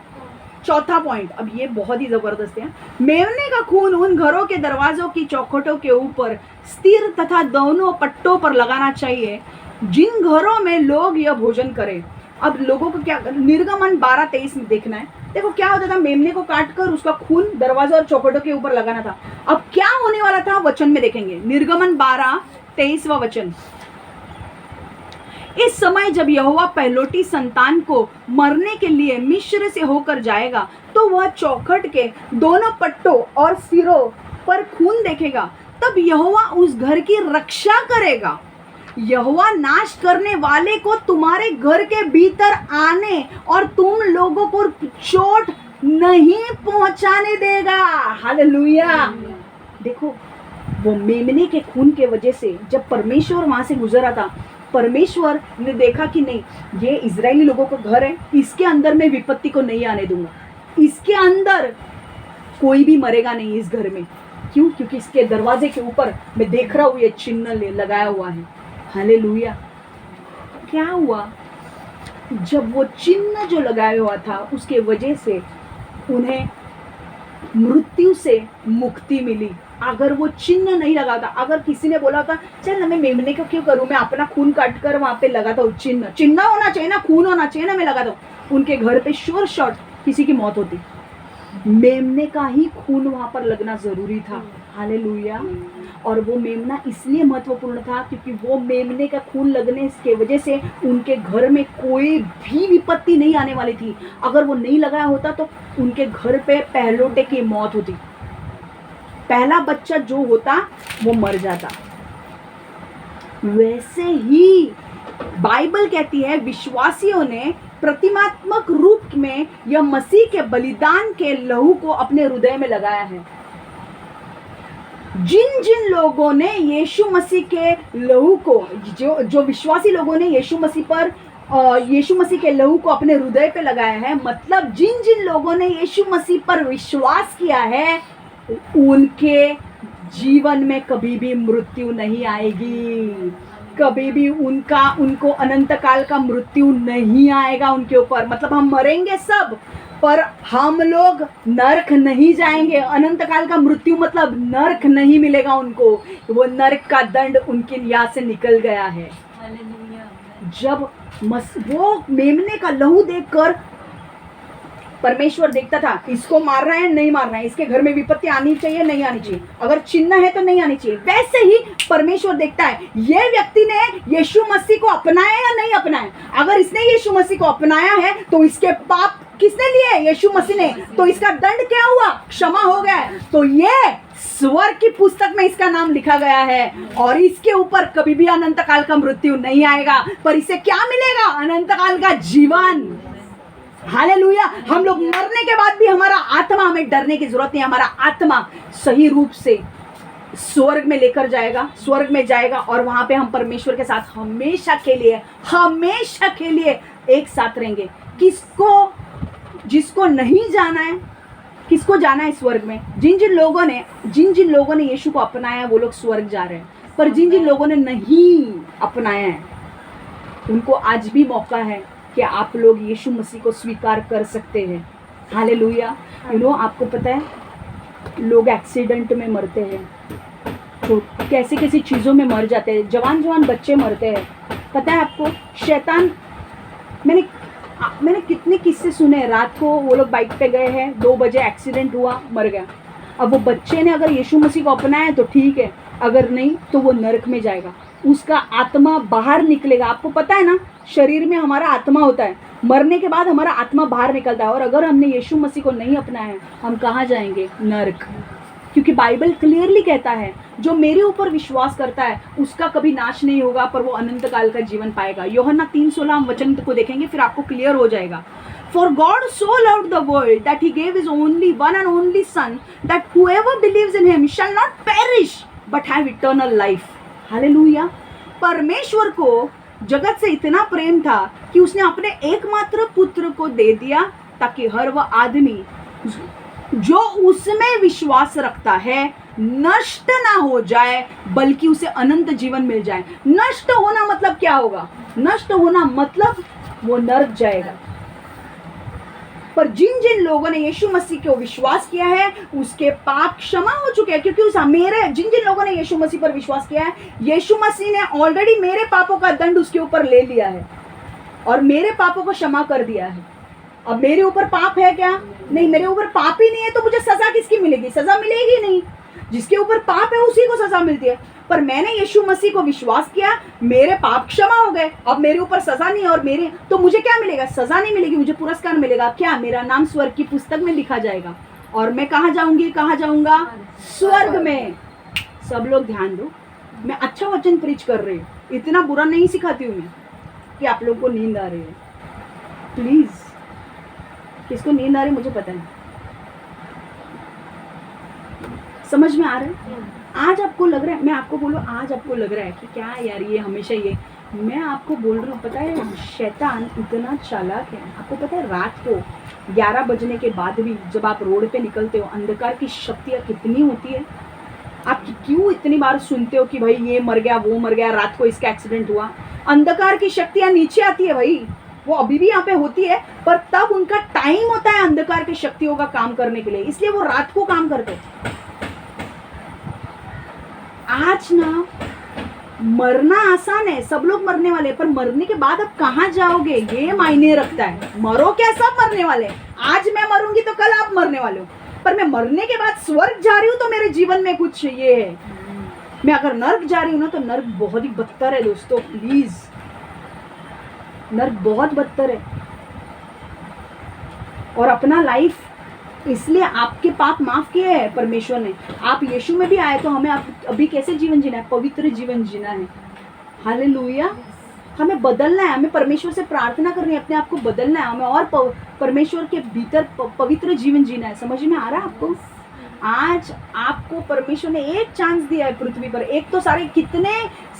चौथा पॉइंट, अब ये बहुत ही जबरदस्त है। मेमने का खून उन घरों के दरवाजों की चौखटों के ऊपर स्थिर तथा दोनों पट्टों पर लगाना चाहिए जिन घरों में लोग यह भोजन करें। अब लोगों को क्या, निर्गमन 12:23 में देखना है। देखो क्या होता था, मेमने को काटकर उसका खून दरवाजा और चौखटों के ऊपर लगाना था। अब क्या होने वाला था वचन में देखेंगे, निर्गमन 12:23वां वचन। इस समय जब यहोवा पहलोटी संतान को मरने के लिए मिस्र से होकर जाएगा तो वह चौखट के दोनों पट्टों और सिरों पर खून देखेगा, तब यहोवा उस घर की रक्षा करेगा। यहोवा नाश करने वाले को तुम्हारे घर के भीतर आने और तुम लोगों को चोट नहीं पहुंचाने देगा। हालेलुया। देखो वो मेमने के खून के वजह से जब परमेश्वर वहाँ से गुजरा था, परमेश्वर ने देखा कि नहीं, ये इजरायली लोगों का घर है, इसके अंदर मैं विपत्ति को नहीं आने दूंगा, इसके अंदर कोई भी मरेगा नहीं इस घर में। क्यों? क्योंकि इसके दरवाजे के ऊपर मैं देख रहा हूँ ये चिन्ह लगाया हुआ है। हालेलुया। क्या हुआ? जब वो चिन्ह जो लगाया हुआ था उसके वजह से उन्हें मृत्यु से मुक्ति मिली। अगर वो चिन्ह नहीं लगा था, अगर किसी ने बोला था चल ना मैं मेमने का क्यों करूं, मैं अपना खून काट कर वहां पे लगाता हूँ, चिन्ह होना चाहिए ना, खून होना चाहिए ना, मैं लगाता हूँ, उनके घर पे श्योर शॉट किसी की मौत होती। मेमने का ही खून वहां पर लगना जरूरी था। हालेलुया। और वो मेमना इसलिए महत्वपूर्ण था क्योंकि वो मेमने का खून लगने की वजह से उनके घर में कोई भी विपत्ति नहीं आने वाली थी। अगर वो नहीं लगाया होता तो उनके घर पे पहलोटे की मौत होती, पहला बच्चा जो होता वो मर जाता। वैसे ही बाइबल कहती है विश्वासियों ने प्रतिमात्मक रूप में यह मसीह के बलिदान के लहू को अपने हृदय में लगाया है। जिन जिन लोगों ने यीशु मसीह के लहू को, जो विश्वासी लोगों ने यीशु मसीह के लहू को अपने हृदय पे लगाया है, मतलब जिन जिन लोगों ने यीशु मसीह पर विश्वास किया है, उनके जीवन में कभी भी मृत्यु नहीं आएगी, कभी भी उनको अनंत काल का मृत्यु नहीं आएगा उनके ऊपर। मतलब हम मरेंगे सब, पर हम लोग नरक नहीं जाएंगे। अनंत काल का मृत्यु मतलब नरक नहीं मिलेगा उनको, वो नरक का दंड उनके यहाँ से निकल गया है। जब वो मेमने का लहू देखकर परमेश्वर देखता था इसको मार रहा है नहीं मार रहा है, इसके घर में विपत्ति आनी चाहिए नहीं आनी चाहिए, अगर चिन्ह है तो नहीं आनी चाहिए। वैसे ही परमेश्वर देखता है ये व्यक्ति ने यीशु मसीह को अपनाया या नहीं अपनाया। अगर इसने यीशु मसीह को अपनाया है तो इसके पाप किसने लिए? यीशु मसीह ने। तो इसका दंड क्या हुआ? क्षमा हो गया। तो ये स्वर्ग की पुस्तक में इसका नाम लिखा गया है और इसके ऊपर कभी भी अनंत काल का मृत्यु नहीं आएगा, पर इसे क्या मिलेगा? अनंत काल का जीवन। हालेलुया। हम लोग मरने के बाद भी हमारा आत्मा, हमें डरने की जरूरत नहीं, हमारा आत्मा सही रूप से स्वर्ग में लेकर जाएगा, स्वर्ग में जाएगा और वहां पे हम परमेश्वर के साथ हमेशा के लिए एक साथ रहेंगे। जिसको नहीं जाना है, किसको जाना है स्वर्ग में? जिन जिन लोगों ने यीशु को अपनाया वो लोग स्वर्ग जा रहे हैं, पर जिन जिन लोगों ने नहीं अपनाया है उनको आज भी मौका है कि आप लोग यीशु मसीह को स्वीकार कर सकते हैं। हालेलुया। आपको पता है लोग एक्सीडेंट में मरते हैं, तो कैसी कैसी चीज़ों में मर जाते हैं, जवान बच्चे मरते हैं। पता है आपको, शैतान, मैंने कितने किस्से सुने। रात को वो लोग बाइक पे गए हैं, 2 बजे एक्सीडेंट हुआ, मर गया। अब वो बच्चे ने अगर यीशु मसीह को अपनाया तो ठीक है, अगर नहीं तो वो नरक में जाएगा, उसका आत्मा बाहर निकलेगा। आपको पता है ना, शरीर में हमारा आत्मा होता है, मरने के बाद हमारा आत्मा बाहर निकलता है। और अगर हमने यीशु मसीह को नहीं अपनाया, हम कहाँ जाएंगे? नरक। क्योंकि बाइबल क्लियरली कहता है जो मेरे ऊपर विश्वास करता है उसका कभी नाश नहीं होगा, पर वो अनंत काल का जीवन पाएगा। यूहन्ना 3:16 हम वचन को देखेंगे, फिर आपको क्लियर हो जाएगा। For God so loved the world that he gave his only one and only son, that whoever believes in him shall not perish but have eternal life. Hallelujah. परमेश्वर को जगत से इतना प्रेम था कि उसने अपने एकमात्र पुत्र को दे दिया ताकि हर वह आदमी जो उसमें विश्वास रखता है नष्ट ना हो जाए, बल्कि उसे अनंत जीवन मिल जाए। नष्ट होना मतलब क्या होगा? नष्ट होना मतलब वो नरक जाएगा। पर जिन जिन लोगों ने यीशु मसीह को विश्वास किया है उसके पाप क्षमा हो चुके हैं, क्योंकि जिन जिन लोगों ने यीशु मसीह पर विश्वास किया है, यीशु मसीह ने ऑलरेडी मेरे पापों का दंड उसके ऊपर ले लिया है और मेरे पापों को क्षमा कर दिया है। अब मेरे ऊपर पाप है क्या? नहीं, मेरे ऊपर पाप ही नहीं है, तो मुझे सजा किसकी मिलेगी? सजा मिलेगी नहीं। जिसके ऊपर पाप है उसी को सजा मिलती है। पर मैंने यीशु मसीह को विश्वास किया, मेरे पाप क्षमा हो गए, अब मेरे ऊपर सजा नहीं है और तो मुझे क्या मिलेगा? सजा नहीं मिलेगी, मुझे पुरस्कार मिलेगा। क्या? मेरा नाम स्वर्ग की पुस्तक में लिखा जाएगा और मैं कहाँ जाऊंगा? स्वर्ग में। सब लोग ध्यान दो, मैं अच्छा वचन प्रीच कर रही हूँ, इतना बुरा नहीं सिखाती हूँ मैं कि आप लोगों को नींद आ रही है। प्लीज, किसको नींद आ रही है मुझे पता है। समझ में आ रहा है? आज आपको लग रहा है, मैं आपको बोलूँ, आज आपको लग रहा है कि क्या यार ये हमेशा ये, मैं आपको बोल रही हूँ, पता है शैतान इतना चालाक है। आपको पता है रात को 11 बजने के बाद भी जब आप रोड पे निकलते हो, अंधकार की शक्तियाँ कितनी होती है। आप क्यों इतनी बार सुनते हो कि भाई ये मर गया, वो मर गया, रात को इसका एक्सीडेंट हुआ। अंधकार की शक्तियाँ नीचे आती है भाई, वो अभी भी यहाँ पे होती है, पर तब उनका टाइम होता है अंधकार की शक्तियों का काम करने के लिए, इसलिए वो रात को काम करते। आज ना मरना आसान है, सब लोग मरने वाले हैं, पर मरने के बाद आप कहाँ जाओगे ये मायने रखता है। मरो क्या, सब मरने वाले हैं। आज मैं मरूंगी तो कल आप मरने वाले हो, पर मैं मरने के बाद स्वर्ग जा रही हूँ तो मेरे जीवन में कुछ ये है। मैं अगर नर्क जा रही हूँ ना तो नर्क बहुत ही बदतर है दोस्तों, प्लीज, नर्क बहुत बदतर है। और अपना लाइफ इसलिए आपके पाप माफ किए हैं परमेश्वर ने। आप यीशु में भी आए तो हमें अभी कैसे जीवन जीना है, पवित्र जीवन जीना है। हालेलुया। हमें बदलना है, हमें परमेश्वर से प्रार्थना करनी है, अपने आप को बदलना है, हमें और परमेश्वर के भीतर पवित्र जीवन जीना है। समझ में आ रहा है आपको? आज आपको परमेश्वर ने एक चांस दिया है पृथ्वी पर। एक तो सारे कितने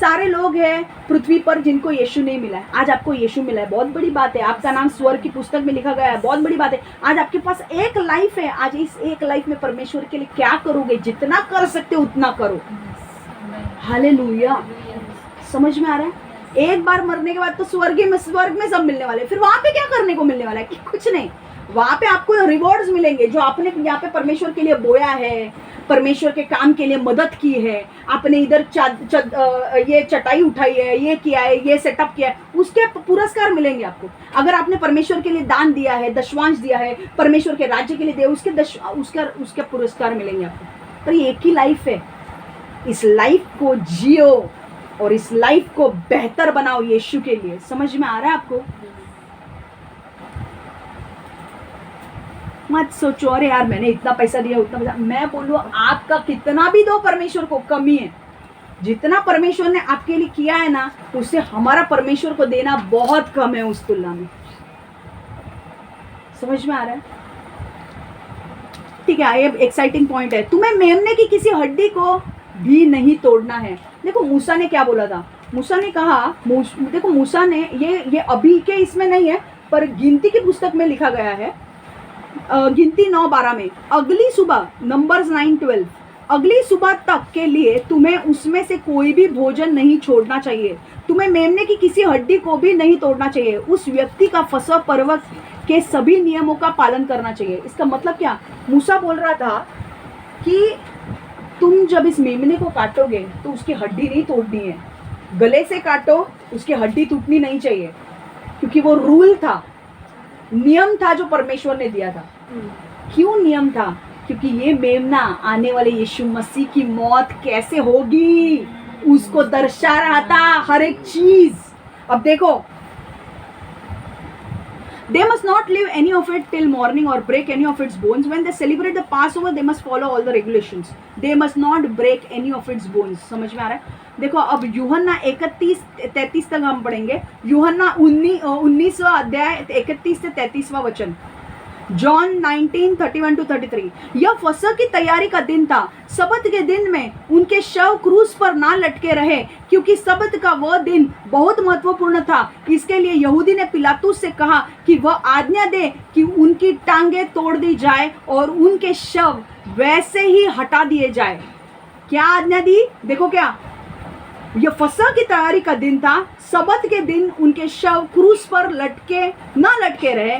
सारे लोग हैं पृथ्वी पर जिनको यीशु नहीं मिला है, आज आपको यीशु मिला है, बहुत बड़ी बात है। आपका नाम स्वर्ग की पुस्तक में लिखा गया है, बहुत बड़ी बात है। आज आपके पास एक लाइफ है, आज इस एक लाइफ में परमेश्वर के लिए क्या करोगे? जितना कर सकते हो उतना करो। हालेलुया। समझ में आ रहा है? एक बार मरने के बाद तो स्वर्ग में सब मिलने वाले, फिर वहां पे क्या करने को मिलने वाला है? कि कुछ नहीं, वहां पे आपको रिवॉर्ड्स मिलेंगे जो आपने यहाँ पे परमेश्वर के लिए बोया है, परमेश्वर के काम के लिए मदद की है, आपने इधर ये चटाई उठाई है, ये किया है, ये सेटअप किया है, उसके पुरस्कार मिलेंगे आपको। अगर आपने परमेश्वर के लिए दान दिया है, दशवांश दिया है, परमेश्वर के राज्य के लिए दिया, उसके पुरस्कार मिलेंगे आपको। पर एक ही लाइफ है, इस लाइफ को जियो और इस लाइफ को बेहतर बनाओ यीशु के लिए। समझ में आ रहा है आपको? मत सोचो अरे यार मैंने इतना पैसा दिया, उतना पैसा। मैं बोलूँ आपका कितना भी दो परमेश्वर को कमी है। जितना परमेश्वर ने आपके लिए किया है ना, उससे हमारा परमेश्वर को देना बहुत कम है उस तुलना में। समझ में आ रहा है? ठीक है, ये एक्साइटिंग पॉइंट है। तुम्हें मेमने की किसी हड्डी को भी नहीं तोड़ना है। देखो मूसा ने क्या बोला था। मूसा ने कहा, देखो मूसा ने ये अभी के इसमें नहीं है, पर गिनती की पुस्तक में लिखा गया है, गिनती 9:12 में, अगली सुबह, नंबर्स 9:12, अगली सुबह तक के लिए तुम्हें उसमें से कोई भी भोजन नहीं छोड़ना चाहिए। तुम्हें मेमने की किसी हड्डी को भी नहीं तोड़ना चाहिए। उस व्यक्ति का फसह पर्व के सभी नियमों का पालन करना चाहिए। इसका मतलब क्या? मूसा बोल रहा था कि तुम जब इस मेमने को काटोगे तो उसकी हड्डी नहीं तोड़नी है। गले से काटो, उसकी हड्डी टूटनी नहीं चाहिए, क्योंकि वो रूल था, नियम था जो परमेश्वर ने दिया था। क्यों नियम था? क्योंकि ये मेमना आने वाले यीशु मसीह की मौत कैसे होगी उसको दर्शा रहा था, हर एक चीज। अब देखो, they must not leave any of it till morning or break any of its bones. When they celebrate the Passover, they must follow all the regulations. They must not break any of its bones. समझ में आ रहा है? देखो अब यूहन्ना 31-33 तक हम पढ़ेंगे। यूहन्ना 19वां अध्याय 31 से 33वां वचन, जॉन 19:31-33। यह फसह की तैयारी का दिन था। सबत के दिन में उनके शव क्रूस पर ना लटके रहे, क्योंकि सबत का वह दिन बहुत महत्वपूर्ण था। इसके लिए यहूदी ने पिलातुस से कहा कि वह आज्ञा दे कि उनकी टांगे तोड़ दी जाए और उनके शव वैसे ही हटा दिए जाए। क्या आज्ञा दी? देखो क्या, यह फसह की तैयारी का दिन था। सबत के दिन उनके शव क्रूस पर ना लटके रहे,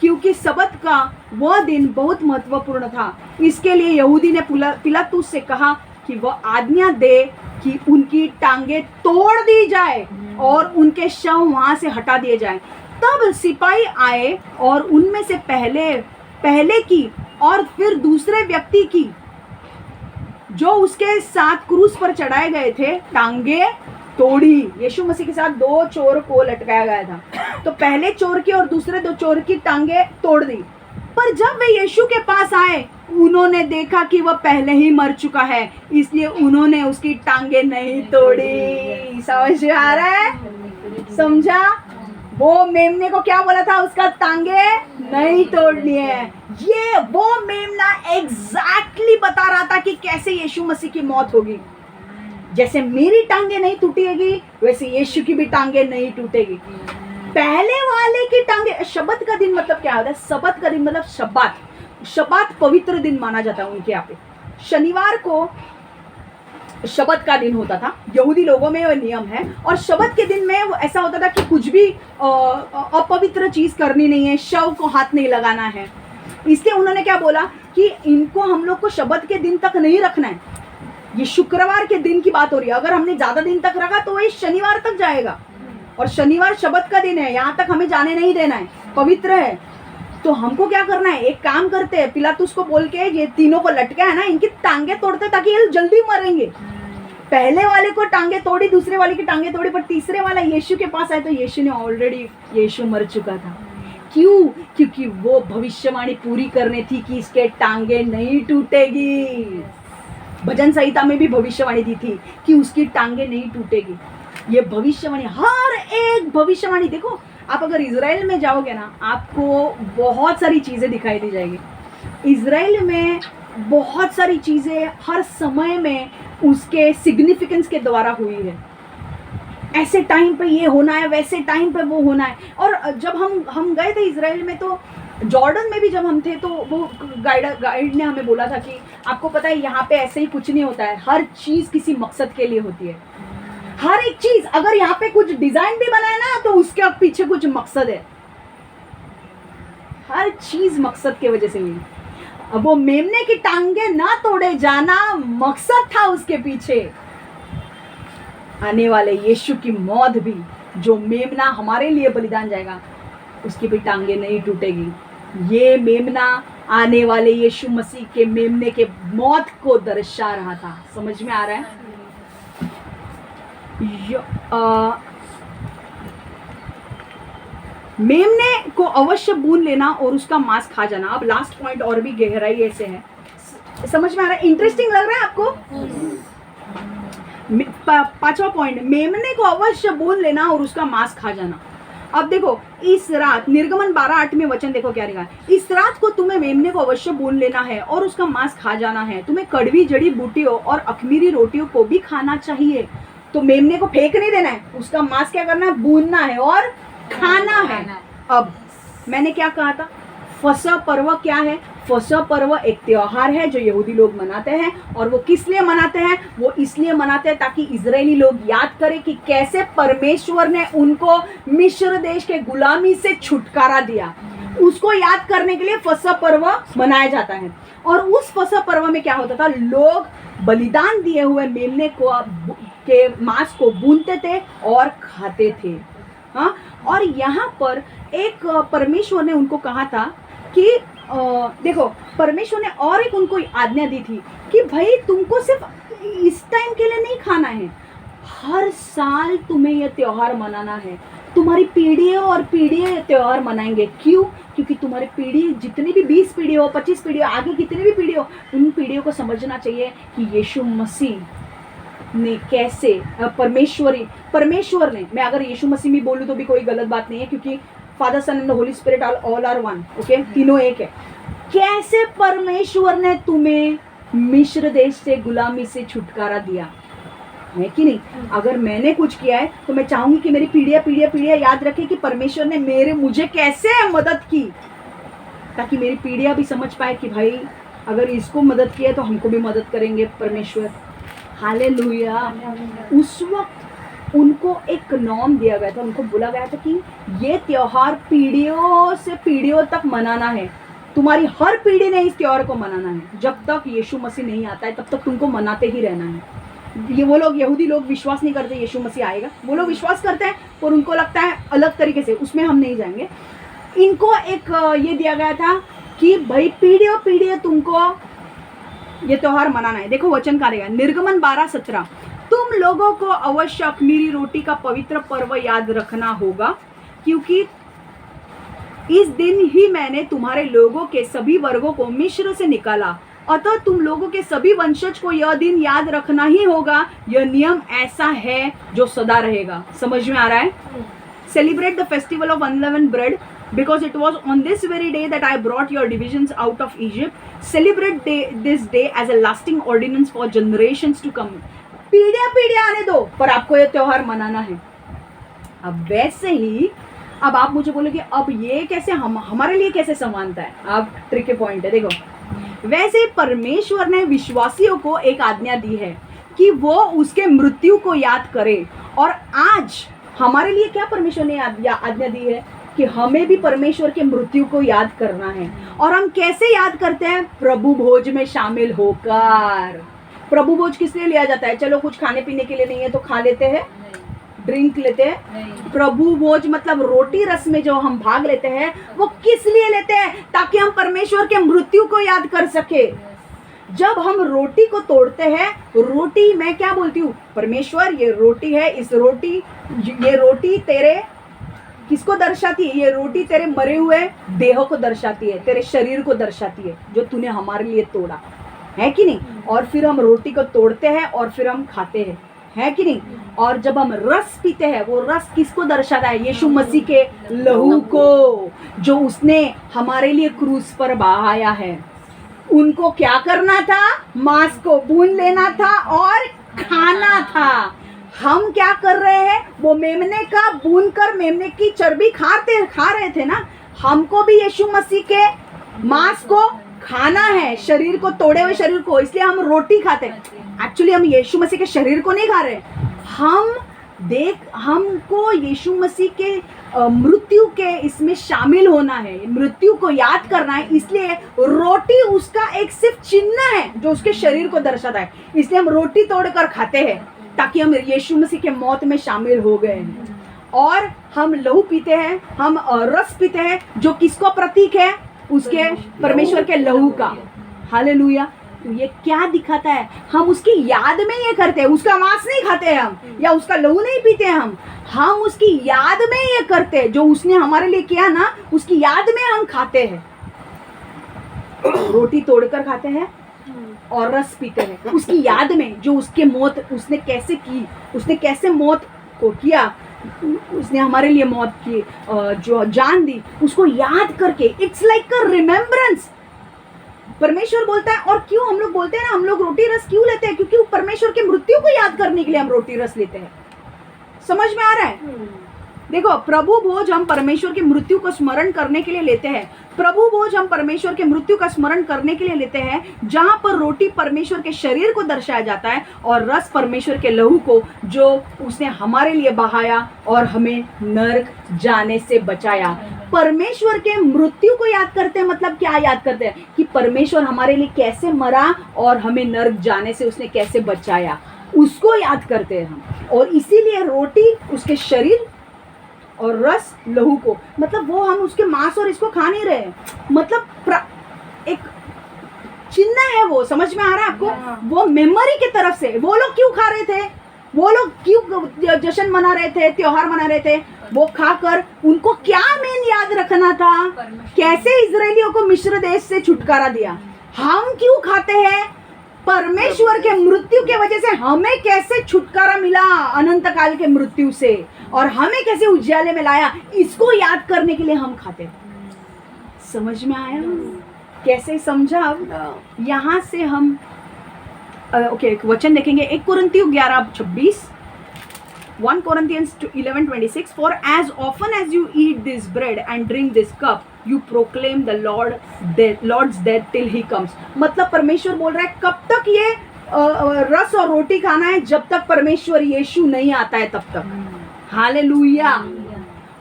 क्योंकि सबत का वह दिन बहुत महत्वपूर्ण था। इसके लिए यहूदी ने पिलातुस से कहा कि वह आज्ञा दे कि उनकी टांगे तोड़ दी जाए और उनके शव वहां से हटा दिए जाए। तब सिपाही आए और उनमें से पहले की और फिर दूसरे व्यक्ति की, जो उसके साथ क्रूस पर चढ़ाए गए थे, टांगे तोड़ी। यीशु मसीह के साथ 2 चोर को लटकाया गया था, तो पहले चोर की और दूसरे 2 चोर की टांगे तोड़ दी। पर जब वे यीशु के पास आए, उन्होंने देखा कि वह पहले ही मर चुका है, इसलिए उन्होंने उसकी टांगे नहीं तोड़ी। समझ आ रहा है? समझा? वो मेमने को क्या बोला था? उसका टांगे नहीं तोड़नी है। ये वो मेमना एग्जैक्टली बता रहा था कि कैसे यीशु मसीह की मौत होगी। जैसे मेरी टांगे नहीं टूटेगी वैसे यीशु की भी टांगे नहीं टूटेगी। पहले वाले की टांगे, शब्बत का दिन मतलब क्या होता है? शब्बत का दिन मतलब शब्बात, शब्बात पवित्र दिन माना जाता है उनके यहाँ पे। शनिवार को शब्बत का दिन होता था, यहूदी लोगों में वो नियम है। और शब्बत के दिन में वो ऐसा होता था कि कुछ भी अपवित्र चीज करनी नहीं है, शव को हाथ नहीं लगाना है। इसलिए उन्होंने क्या बोला कि इनको हम लोग को शब्बत के दिन तक नहीं रखना है। ये शुक्रवार के दिन की बात हो रही है, अगर हमने ज्यादा दिन तक रखा तो ये शनिवार तक जाएगा, और शनिवार शब्बत का दिन है, यहाँ तक हमें जाने नहीं देना है, पवित्र है। तो हमको क्या करना है, एक काम करते हैं, पिलातुस को बोल के ये तीनों को लटका है ना, इनकी टांगे तोड़ते ताकि ये जल्दी मरेंगे। पहले वाले को टांगे तोड़ी, दूसरे वाले की टांगे तोड़ी, पर तीसरे वाला यीशु के पास आए तो यीशु ने ऑलरेडी, यीशु मर चुका था। क्यों? क्योंकि वो भविष्यवाणी पूरी करनी थी कि इसके टांगे नहीं टूटेगी। भजन संहिता में भी भविष्यवाणी दी थी कि उसकी टांगे नहीं टूटेगी। ये भविष्यवाणी, हर एक भविष्यवाणी, देखो आप अगर इजराइल में जाओगे ना, आपको बहुत सारी चीजें दिखाई दी जाएगी। इजराइल में बहुत सारी चीजें हर समय में उसके सिग्निफिकेंस के द्वारा हुई है। ऐसे टाइम पे ये होना है, वैसे टाइम पे वो होना है। और जब हम गए थे इजराइल में, तो जॉर्डन में भी जब हम थे तो वो गाइड ने हमें बोला था कि आपको पता है यहाँ पे ऐसे ही कुछ नहीं होता है, हर चीज किसी मकसद के लिए होती है। हर एक चीज, अगर यहाँ पे कुछ डिजाइन भी बनाए ना तो उसके पीछे कुछ मकसद है। हर चीज मकसद की वजह से हुई। अब वो मेमने की टांगे ना तोड़े जाना मकसद था उसके पीछे। आने वाले यीशु की मौत भी, जो मेमना हमारे लिए बलिदान जाएगा, उसकी भी टांगे नहीं टूटेगी। ये मेमना आने वाले यीशु मसीह के मेमने के मौत को दर्शा रहा था। समझ में आ रहा है? मेमने को अवश्य भून लेना और उसका मांस खा जाना। अब लास्ट पॉइंट और भी गहराई ऐसे है, समझ में आ रहा है? इंटरेस्टिंग लग रहा है आपको? पांचवा पॉइंट, मेमने को अवश्य भून लेना और उसका मांस खा जाना। अब देखो, इस रात, निर्गमन 12:8 में वचन देखो क्या लिखा है, इस रात को तुम्हें मेमने को अवश्य भून लेना है और उसका मांस खा जाना है। तुम्हें कड़वी जड़ी बूटियों और अखमीरी रोटियों को भी खाना चाहिए। तो मेमने को फेंक नहीं देना है, उसका मांस क्या करना है? भूनना है और खाना है। अब मैंने क्या कहा था, फसह पर्व क्या है? फसह पर्व एक त्योहार है जो यहूदी लोग मनाते हैं। और वो किस लिए मनाते हैं? वो इसलिए मनाते हैं ताकि इजरायली लोग याद करें कि कैसे परमेश्वर ने उनको मिस्र देश के गुलामी से छुटकारा दिया। उसको याद करने के लिए फसह पर्व मनाया जाता है। और उस फसह पर्व में क्या होता था, लोग बलिदान दिए हुए मेमने को के मांस को भूनते थे और खाते थे। हाँ, और यहाँ पर एक परमेश्वर ने उनको कहा था कि देखो, परमेश्वर ने और एक उनको आज्ञा दी थी कि भाई तुमको सिर्फ इस टाइम के लिए नहीं खाना है, हर साल तुम्हें यह त्योहार मनाना है। तुम्हारी पीढ़ियों और पीढ़ियाँ ये त्योहार मनाएंगे। क्यों? क्योंकि तुम्हारी पीढ़ी, जितनी भी 20 पीढ़ी हो, 25 पीढ़ी हो, आगे कितनी भी पीढ़ी हो, उन पीढ़ियों को समझना चाहिए कि यीशु मसीह ने कैसे परमेश्वर ने, मैं अगर यीशु मसीह में बोलूँ तो भी कोई गलत बात नहीं है, क्योंकि father, son and the holy spirit all are one, okay, तीनों एक है। कैसे परमेश्वर ने तुम्हें मिस्र देश से गुलामी से छुटकारा दिया है कि नहीं? अगर मैंने कुछ किया है तो मैं चाहूंगी कि मेरी पीढ़ियां याद रखे कि परमेश्वर ने मुझे कैसे मदद की, ताकि मेरी पीढ़ियां भी समझ पाए कि भाई अगर इसको मदद किया तो हमको भी मदद करेंगे परमेश्वर। हालेलुया। उस वक्त उनको एक नॉर्म दिया गया था, उनको बोला गया था कि ये त्योहार पीढ़ियों से पीढ़ियों तक मनाना है। तुम्हारी हर पीढ़ी ने इस त्योहार को मनाना है। जब तक यीशु मसीह नहीं आता है तब तक तुमको मनाते ही रहना है। ये वो लोग, यहूदी लोग विश्वास नहीं करते यीशु मसीह आएगा, वो लोग विश्वास करते हैं और उनको लगता है अलग तरीके से, उसमें हम नहीं जाएंगे। इनको एक ये दिया गया था कि भाई पीढ़ियों पीढ़ियों तुमको ये त्योहार मनाना है। देखो वचन का रहेगा, निर्गमन 12:17, तुम लोगों को अवश्य अख़मीरी रोटी का पवित्र पर्व याद रखना होगा, क्योंकि इस दिन ही मैंने तुम्हारे लोगों के सभी वर्गों को मिस्र से निकाला। अतः तुम लोगों के सभी वंशज को यह दिन याद रखना ही होगा। यह नियम ऐसा है जो सदा रहेगा। समझ में आ रहा है? Celebrate the festival of unleavened bread, because it was on this very day that I brought your divisions out of Egypt. Celebrate this day as a lasting ordinance for generations to come. पीढ़ियां पीढ़ियां आने दो, पर आपको ये त्योहार मनाना है. अब वैसे ही अब आप मुझे बोलोगे अब ये कैसे हमारे लिए कैसे समानता है. अब ट्रिकी पॉइंट है, देखो. वैसे ही परमेश्वर ने विश्वासियों को एक आज्ञा दी है कि वो उसके मृत्यु को याद करें. और आज हमारे लिए क्या परमेश्वर ने आज्ञा दी है कि हमें भी परमेश्वर के मृत्यु को याद करना है. और हम कैसे याद करते हैं? प्रभु भोज में शामिल होकर. प्रभु भोज किस लिए लिया जाता है? चलो कुछ खाने पीने के लिए नहीं है तो खा लेते हैं, ड्रिंक लेते हैं. प्रभु भोज मतलब रोटी रस में जो हम भाग लेते हैं वो किस लिए लेते हैं? ताकि हम परमेश्वर के मृत्यु को याद कर सके. जब हम रोटी को तोड़ते हैं, रोटी मैं क्या बोलती हूँ? परमेश्वर ये रोटी है, ये रोटी तेरे किसको दर्शाती है? ये रोटी तेरे मरे हुए देह को दर्शाती है, तेरे शरीर को दर्शाती है, जो तूने हमारे लिए तोड़ा है कि नहीं. और फिर हम रोटी को तोड़ते हैं और फिर हम खाते हैं, है कि नहीं. और जब हम रस पीते हैं, वो रस किसको दर्शाता है? यीशु मसीह के लहू को, जो उसने हमारे लिए क्रूस पर बहाया है. उनको क्या करना था? मांस को भून लेना था और खाना था. हम क्या कर रहे हैं? वो मेमने का भून कर मेमने की चर्बी खा रहे थे ना. हमको भी यीशु मसीह के मांस को खाना है, शरीर को, तोड़े हुए शरीर को. इसलिए हम रोटी खाते हैं. एक्चुअली हम यीशु मसीह के शरीर को नहीं खा रहे. हमको यीशु मसीह के मृत्यु के इसमें शामिल होना है, मृत्यु को याद करना है. इसलिए रोटी उसका एक सिर्फ चिन्ह है जो उसके शरीर को दर्शाता है. इसलिए हम रोटी तोड़कर खाते हैं ताकि हम यीशु मसीह के मौत में शामिल हो गए हैं. और हम लहू पीते हैं, हम रस पीते हैं, जो किसको प्रतीक है? उसके परमेश्वर के लहू का. हालेलुया. तो ये क्या दिखाता है? हम उसकी याद में ये करते हैं. उसका मांस नहीं खाते हैं हम, या उसका लहू नहीं पीते हैं हम उसकी याद में ये करते हैं. जो उसने हमारे लिए किया ना, उसकी याद में हम खाते हैं. रोटी तोड़कर खाते हैं और रस पीते हैं उसकी याद में, जो उसके मौत उसने कैसे की, उसने कैसे मौत को किया, उसने हमारे लिए मौत की, जो जान दी, उसको याद करके. It's like a remembrance. परमेश्वर बोलता है. और क्यों हम लोग बोलते हैं ना, हम लोग रोटी रस क्यों लेते हैं? क्योंकि परमेश्वर के मृत्यु को याद करने के लिए हम रोटी रस लेते हैं. समझ में आ रहा है? देखो, प्रभु भोज हम परमेश्वर के मृत्यु को स्मरण करने के लिए लेते हैं. प्रभु भोज हम परमेश्वर के मृत्यु का स्मरण करने के लिए लेते हैं, जहां पर रोटी परमेश्वर के शरीर को दर्शाया जाता है और रस परमेश्वर के लहू को, जो उसने हमारे लिए बहाया और हमें नरक जाने से बचाया. परमेश्वर के मृत्यु को याद करते हैं. मतलब क्या याद करते हैं? कि परमेश्वर हमारे लिए कैसे मरा और हमें नरक जाने से उसने कैसे बचाया, उसको याद करते हैं हम. और इसीलिए रोटी उसके शरीर और रस लहू को, मतलब वो हम उसके मांस और इसको खा नहीं रहे, मतलब एक चिन्ह है वो. समझ में आ रहा है आपको? वो मेमोरी की तरफ से. वो लोग क्यों खा रहे थे? वो लोग क्यों जश्न मना रहे थे, त्योहार मना रहे थे? वो खाकर उनको क्या मेन याद रखना था? कैसे इजरायलियों को मिस्र देश से छुटकारा दिया. हम क्यों खाते हैं? परमेश्वर के मृत्यु के वजह से हमें कैसे छुटकारा मिला अनंत काल के मृत्यु से, और हमें कैसे उज्याले में लाया, इसको याद करने के लिए हम खाते हैं. समझ में आया? कैसे समझा? अब यहाँ से हम एक वचन देखेंगे. 1 कोरिन्थियों 11:26, 1 Corinthians 11:26. For as often as you eat this bread and drink this cup, you proclaim the Lord's death till he comes. मतलब परमेश्वर बोल रहा है कब तक ये रस और रोटी खाना है? जब तक परमेश्वर यीशु नहीं आता है तब तक. हालेलुया.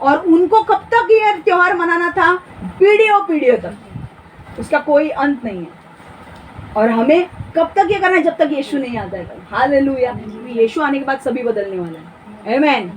और उनको कब तक ये त्योहार मनाना था? पीढ़ियों तक. उसका कोई अंत नहीं है. और हमें कब तक ये करना है? जब तक यीशु नहीं आता है. हालेलुया. यीशु आने के बाद सभी बदलने वाला है. आमेन.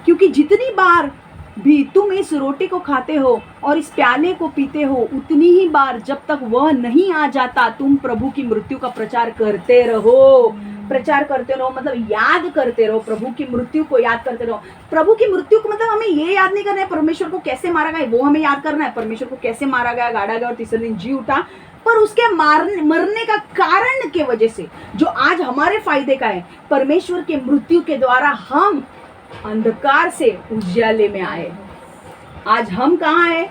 क्योंकि जितनी बार भी तुम इस रोटी को खाते हो और इस प्याले को पीते हो, उतनी ही बार जब तक वह नहीं आ जाता तुम प्रभु की मृत्यु का प्रचार करते रहो. प्रचार करते रहो मतलब याद करते रहो, प्रभु की मृत्यु को याद करते रहो. प्रभु की मृत्यु को मतलब हमें ये याद नहीं करना है परमेश्वर को कैसे मारा गया, वो हमें याद करना है. परमेश्वर को कैसे मारा गया, गाड़ा गया और तीसरे दिन जी उठा, पर उसके मरने का कारण के वजह से जो आज हमारे फायदे का है, परमेश्वर के मृत्यु के द्वारा हम अंधकार से उजाले में आए। आज हम कहाँ हैं?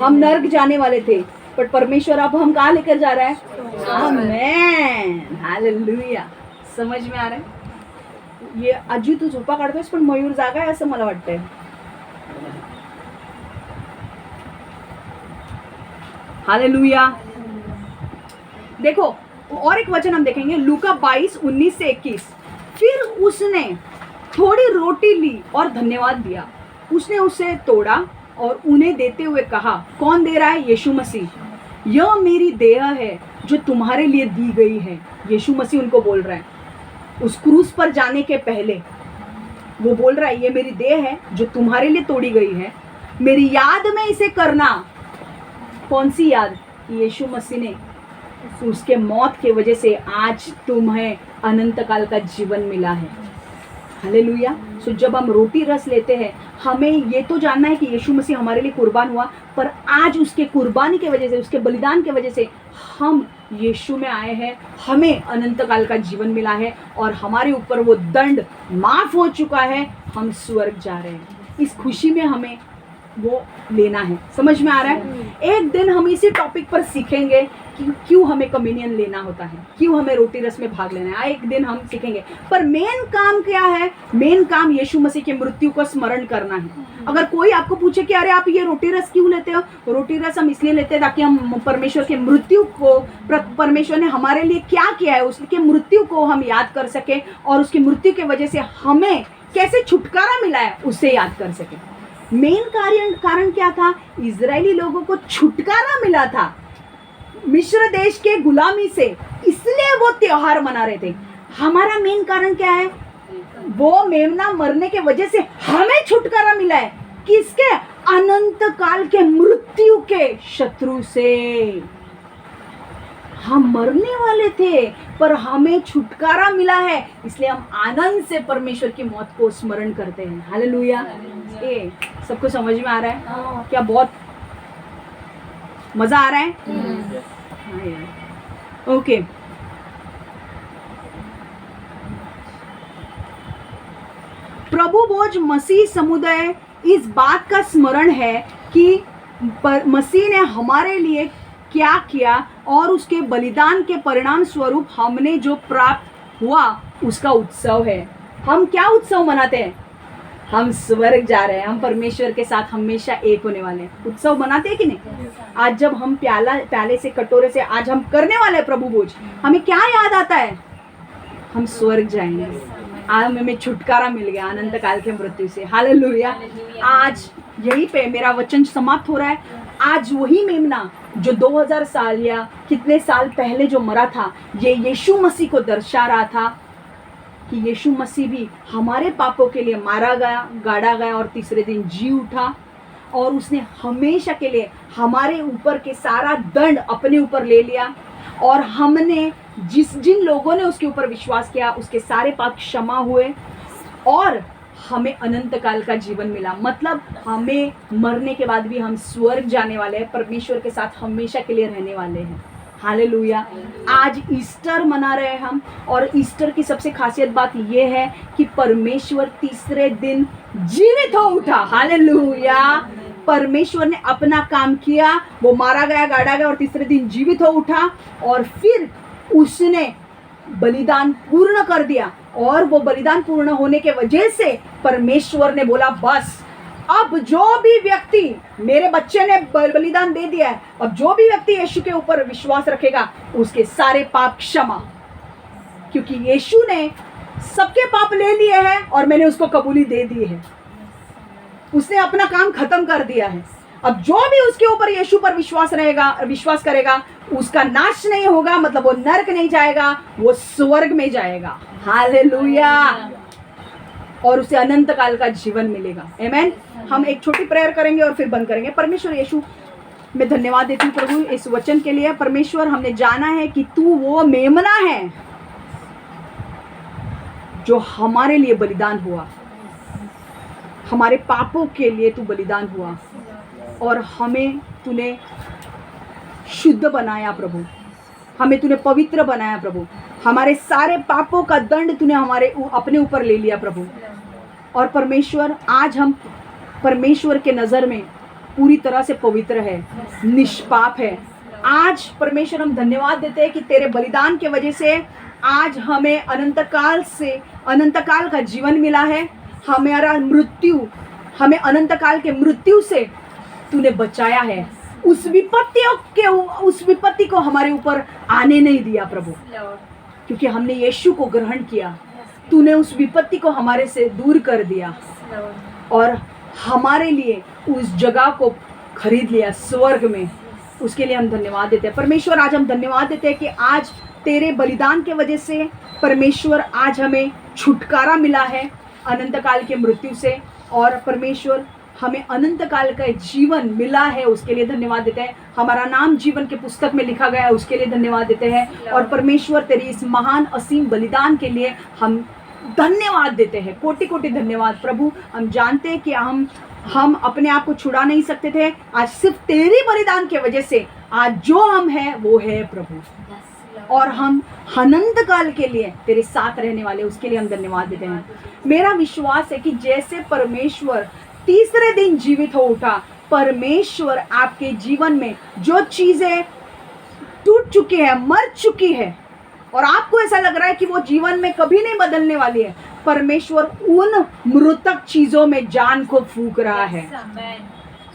हम नर्क जाने वाले थे, पर परमेश्वर अब हम कहाँ लेकर जा रहा है? आमेन, हालेलुया। समझ में आ रहा है? ये अजू तू झोपा काढतोयस पण मयूर जागा आहे असं मला वाटतंय. हालेलुया. देखो और एक वचन हम देखेंगे, लूका 22:19 से 21. फिर उसने थोड़ी रोटी ली और धन्यवाद दिया, उसने उसे तोड़ा और उन्हें देते हुए कहा, कौन दे रहा है? यीशु मसीह. यह मेरी देह है जो तुम्हारे लिए दी गई है. यीशु मसीह उनको बोल रहा है उस क्रूस पर जाने के पहले. वो बोल रहा है ये मेरी देह है जो तुम्हारे लिए तोड़ी गई है, मेरी याद में इसे करना. कौन सी याद? यीशु मसीह ने उसके मौत के वजह से आज तुम्हें अनंत काल का जीवन मिला है. हालेलुया. सो जब हम रोटी रस लेते हैं, हमें ये तो जानना है कि यीशु मसीह हमारे लिए कुर्बान हुआ, पर आज उसके कुर्बानी के वजह से, उसके बलिदान के वजह से हम यीशु में आए हैं, हमें अनंत काल का जीवन मिला है और हमारे ऊपर वो दंड माफ हो चुका है. हम स्वर्ग जा रहे हैं. इस खुशी में हमें वो लेना है. समझ में आ रहा है? एक दिन हम इसी टॉपिक पर सीखेंगे कि क्यों हमें कम्युनियन लेना होता है, क्यों हमें रोटी रस में भाग लेना है. एक दिन हम सीखेंगे. पर मेन काम क्या है? मेन काम यीशु मसीह की मृत्यु को स्मरण करना है. अगर कोई आपको पूछे कि अरे आप ये रोटी रस क्यों लेते हो? रोटी रस हम इसलिए लेते हैं ताकि हम परमेश्वर की मृत्यु को, परमेश्वर ने हमारे लिए क्या किया है उसकी मृत्यु को हम याद कर सके और उसकी मृत्यु की वजह से हमें कैसे छुटकारा मिला है उससे याद कर सके. मेन कारण क्या था? इजरायली लोगों को छुटकारा मिला था मिस्र देश के गुलामी से, इसलिए वो त्योहार मना रहे थे. हमारा मेन कारण क्या है? वो मेमना मरने के वजह से हमें छुटकारा मिला है. किसके? अनंत काल के मृत्यु के शत्रु से. हम मरने वाले थे पर हमें छुटकारा मिला है, इसलिए हम आनंद से परमेश्वर की मौत को स्मरण करते हैं. हालेलुया. ए सबको समझ में आ रहा है क्या? बहुत मजा आ रहा है. हाँ यार. ओके. प्रभु भोज मसीह समुदाय इस बात का स्मरण है कि मसीह ने हमारे लिए क्या किया और उसके बलिदान के परिणाम स्वरूप हमने जो प्राप्त हुआ उसका उत्सव है. हम क्या उत्सव मनाते हैं? हम स्वर्ग जा रहे हैं, हम परमेश्वर के साथ हमेशा एक होने वाले हैं. उत्सव मनाते हैं कि नहीं? आज जब हम प्याले से, कटोरे से आज हम करने वाले हैं प्रभु भोज, हमें क्या याद आता है? हम स्वर्ग जाएंगे. आज हमें छुटकारा मिल गया अनंत काल के मृत्यु से. हालेलुया. आज यहीं पे मेरा वचन समाप्त हो रहा है. आज वही मेमना जो 2000 साल या कितने साल पहले जो मरा था, ये यीशु मसीह को दर्शा रहा था कि यीशु मसीह भी हमारे पापों के लिए मारा गया, गाड़ा गया और तीसरे दिन जी उठा और उसने हमेशा के लिए हमारे ऊपर के सारा दंड अपने ऊपर ले लिया और हमने जिन लोगों ने उसके ऊपर विश्वास किया उसके सारे पाप क्षमा हुए और हमें अनंत काल का जीवन मिला. मतलब हमें मरने के बाद भी हम स्वर्ग जाने वाले हैं, परमेश्वर के साथ हमेशा के लिए रहने वाले हैं. हालेलुया. आज ईस्टर मना रहे हैं हम और ईस्टर की सबसे खासियत बात यह है कि परमेश्वर तीसरे दिन जीवित हो उठा. हालेलुया. परमेश्वर ने अपना काम किया, वो मारा गया, गाड़ा गया और तीसरे दिन जीवित हो उठा और फिर उसने बलिदान पूर्ण कर दिया और वो बलिदान पूर्ण होने के वजह से परमेश्वर ने बोला बस अब जो भी व्यक्ति, मेरे बच्चे ने बलिदान दे दिया है, अब जो भी व्यक्ति यीशु के ऊपर विश्वास रखेगा उसके सारे पाप क्षमा, क्योंकि यीशु ने सबके पाप ले लिए हैं और मैंने उसको कबूली दे दी है. उसने अपना काम खत्म कर दिया है. अब जो भी उसके ऊपर यीशु पर विश्वास करेगा उसका नाश नहीं होगा, मतलब वो नरक नहीं जाएगा, वो स्वर्ग में जाएगा. हालेलुया. और उसे अनंत काल का जीवन मिलेगा. आमेन. हम एक छोटी प्रेयर करेंगे और फिर बंद करेंगे. परमेश्वर यीशु, मैं धन्यवाद देती हूँ प्रभु इस वचन के लिए. परमेश्वर, हमने जाना है कि तू वो मेमना है जो हमारे लिए बलिदान हुआ, हमारे पापों के लिए तू बलिदान हुआ और हमें तूने शुद्ध बनाया प्रभु, हमें तूने पवित्र बनाया प्रभु. हमारे सारे पापों का दंड तूने अपने ऊपर ले लिया प्रभु. और परमेश्वर आज हम परमेश्वर के नज़र में पूरी तरह से पवित्र है, निष्पाप है। आज परमेश्वर हम धन्यवाद देते हैं कि तेरे बलिदान के वजह से आज हमें अनंत काल का जीवन मिला है। हमें अनंत काल के मृत्यु से तूने बचाया है। उस विपत्ति को हमारे ऊपर आने नहीं दिया प्रभु, क्योंकि हमने यीशु को ग्रहण किया। तूने उस विपत्ति को हमारे से दूर कर दिया और हमारे लिए उस जगह को खरीद लिया स्वर्ग में। उसके लिए हम धन्यवाद देते हैं परमेश्वर। आज हम धन्यवाद देते हैं कि आज तेरे बलिदान के वजह से परमेश्वर आज हमें छुटकारा मिला है अनंत काल के मृत्यु से, और परमेश्वर हमें अनंत काल का जीवन मिला है, उसके लिए धन्यवाद देते हैं। हमारा नाम जीवन के पुस्तक में लिखा गया है, उसके लिए धन्यवाद देते हैं। और परमेश्वर तेरी इस महान असीम बलिदान के लिए हम धन्यवाद देते हैं, कोटि कोटि धन्यवाद प्रभु। हम जानते हैं कि हम अपने आप को छुड़ा नहीं सकते थे, आज सिर्फ तेरी बलिदान के वजह से आज जो हम हैं वो है प्रभु, और हम अनंत काल के लिए तेरे साथ रहने वाले, उसके लिए हम धन्यवाद देते हैं। मेरा विश्वास है कि जैसे परमेश्वर तीसरे दिन जीवित हो उठा, परमेश्वर आपके जीवन में जो चीज़ें टूट चुकी है, मर चुकी है, और आपको ऐसा लग रहा है कि वो जीवन में कभी नहीं बदलने वाली है, परमेश्वर उन मृतक चीज़ों में जान को फूंक रहा है।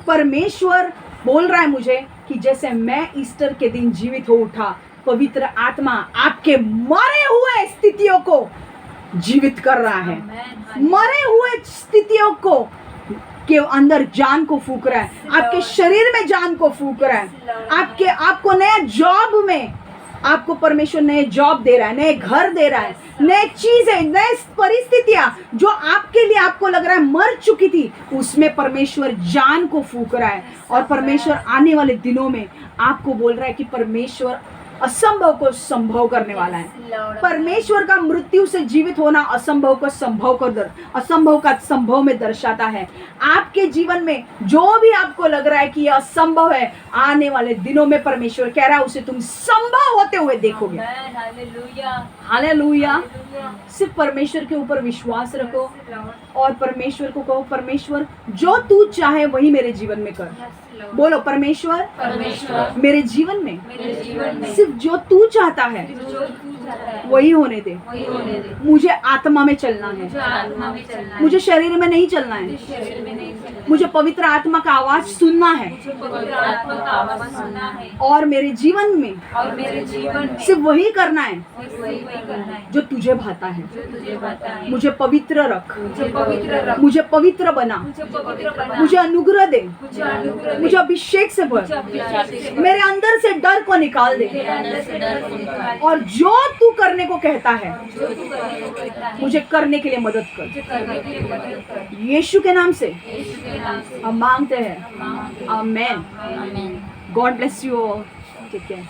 परमेश्वर बोल रहा है मुझे कि जैसे मैं ईस्टर के दिन जीवित हो उठा, पवित्र आत्मा आपके मरे हुए स्थितियों को जीवित कर रहा है, मरे हुए स्थितियों को के अंदर जान को फूंक रहा है, आपके शरीर में जान को फूंक रहा है, आपको नया जॉब में आपको परमेश्वर नए जॉब दे रहा है, नए घर दे रहा है, नए चीजें, नए परिस्थितियां जो आपके लिए आपको लग रहा है मर चुकी थी, उसमें परमेश्वर जान को फूंक रहा है। और परमेश्वर आने वाले दिनों में आपको बोल रहा है कि परमेश्वर असंभव को संभव करने वाला है। परमेश्वर का मृत्यु से जीवित होना असंभव का संभव में दर्शाता है। आपके जीवन में जो भी आपको लग रहा है कि यह असंभव है, आने वाले दिनों में परमेश्वर कह रहा है उसे तुम संभव होते हुए देखोगे। हालेलुया। सिर्फ परमेश्वर के ऊपर विश्वास रखो और परमेश्वर को कहो, परमेश्वर जो तू चाहे वही मेरे जीवन में कर। बोलो, परमेश्वर मेरे जीवन में सिर्फ जो तू चाहता है वही होने दे। मुझे आत्मा में चलना है, मुझे शरीर में नहीं चलना है, मुझे पवित्र आत्मा का आवाज सुनना है, और मेरे जीवन में सिर्फ वही करना है जो तुझे भाता है। मुझे पवित्र रख, मुझे पवित्र बना, मुझे अनुग्रह दे, मुझे अभिषेक से भर, मेरे अंदर से डर को निकाल दे, और जो तू करने को कहता है मुझे करने के लिए मदद कर। यीशु के नाम से हम मांगते हैं, amen. God bless you all. ठीक है।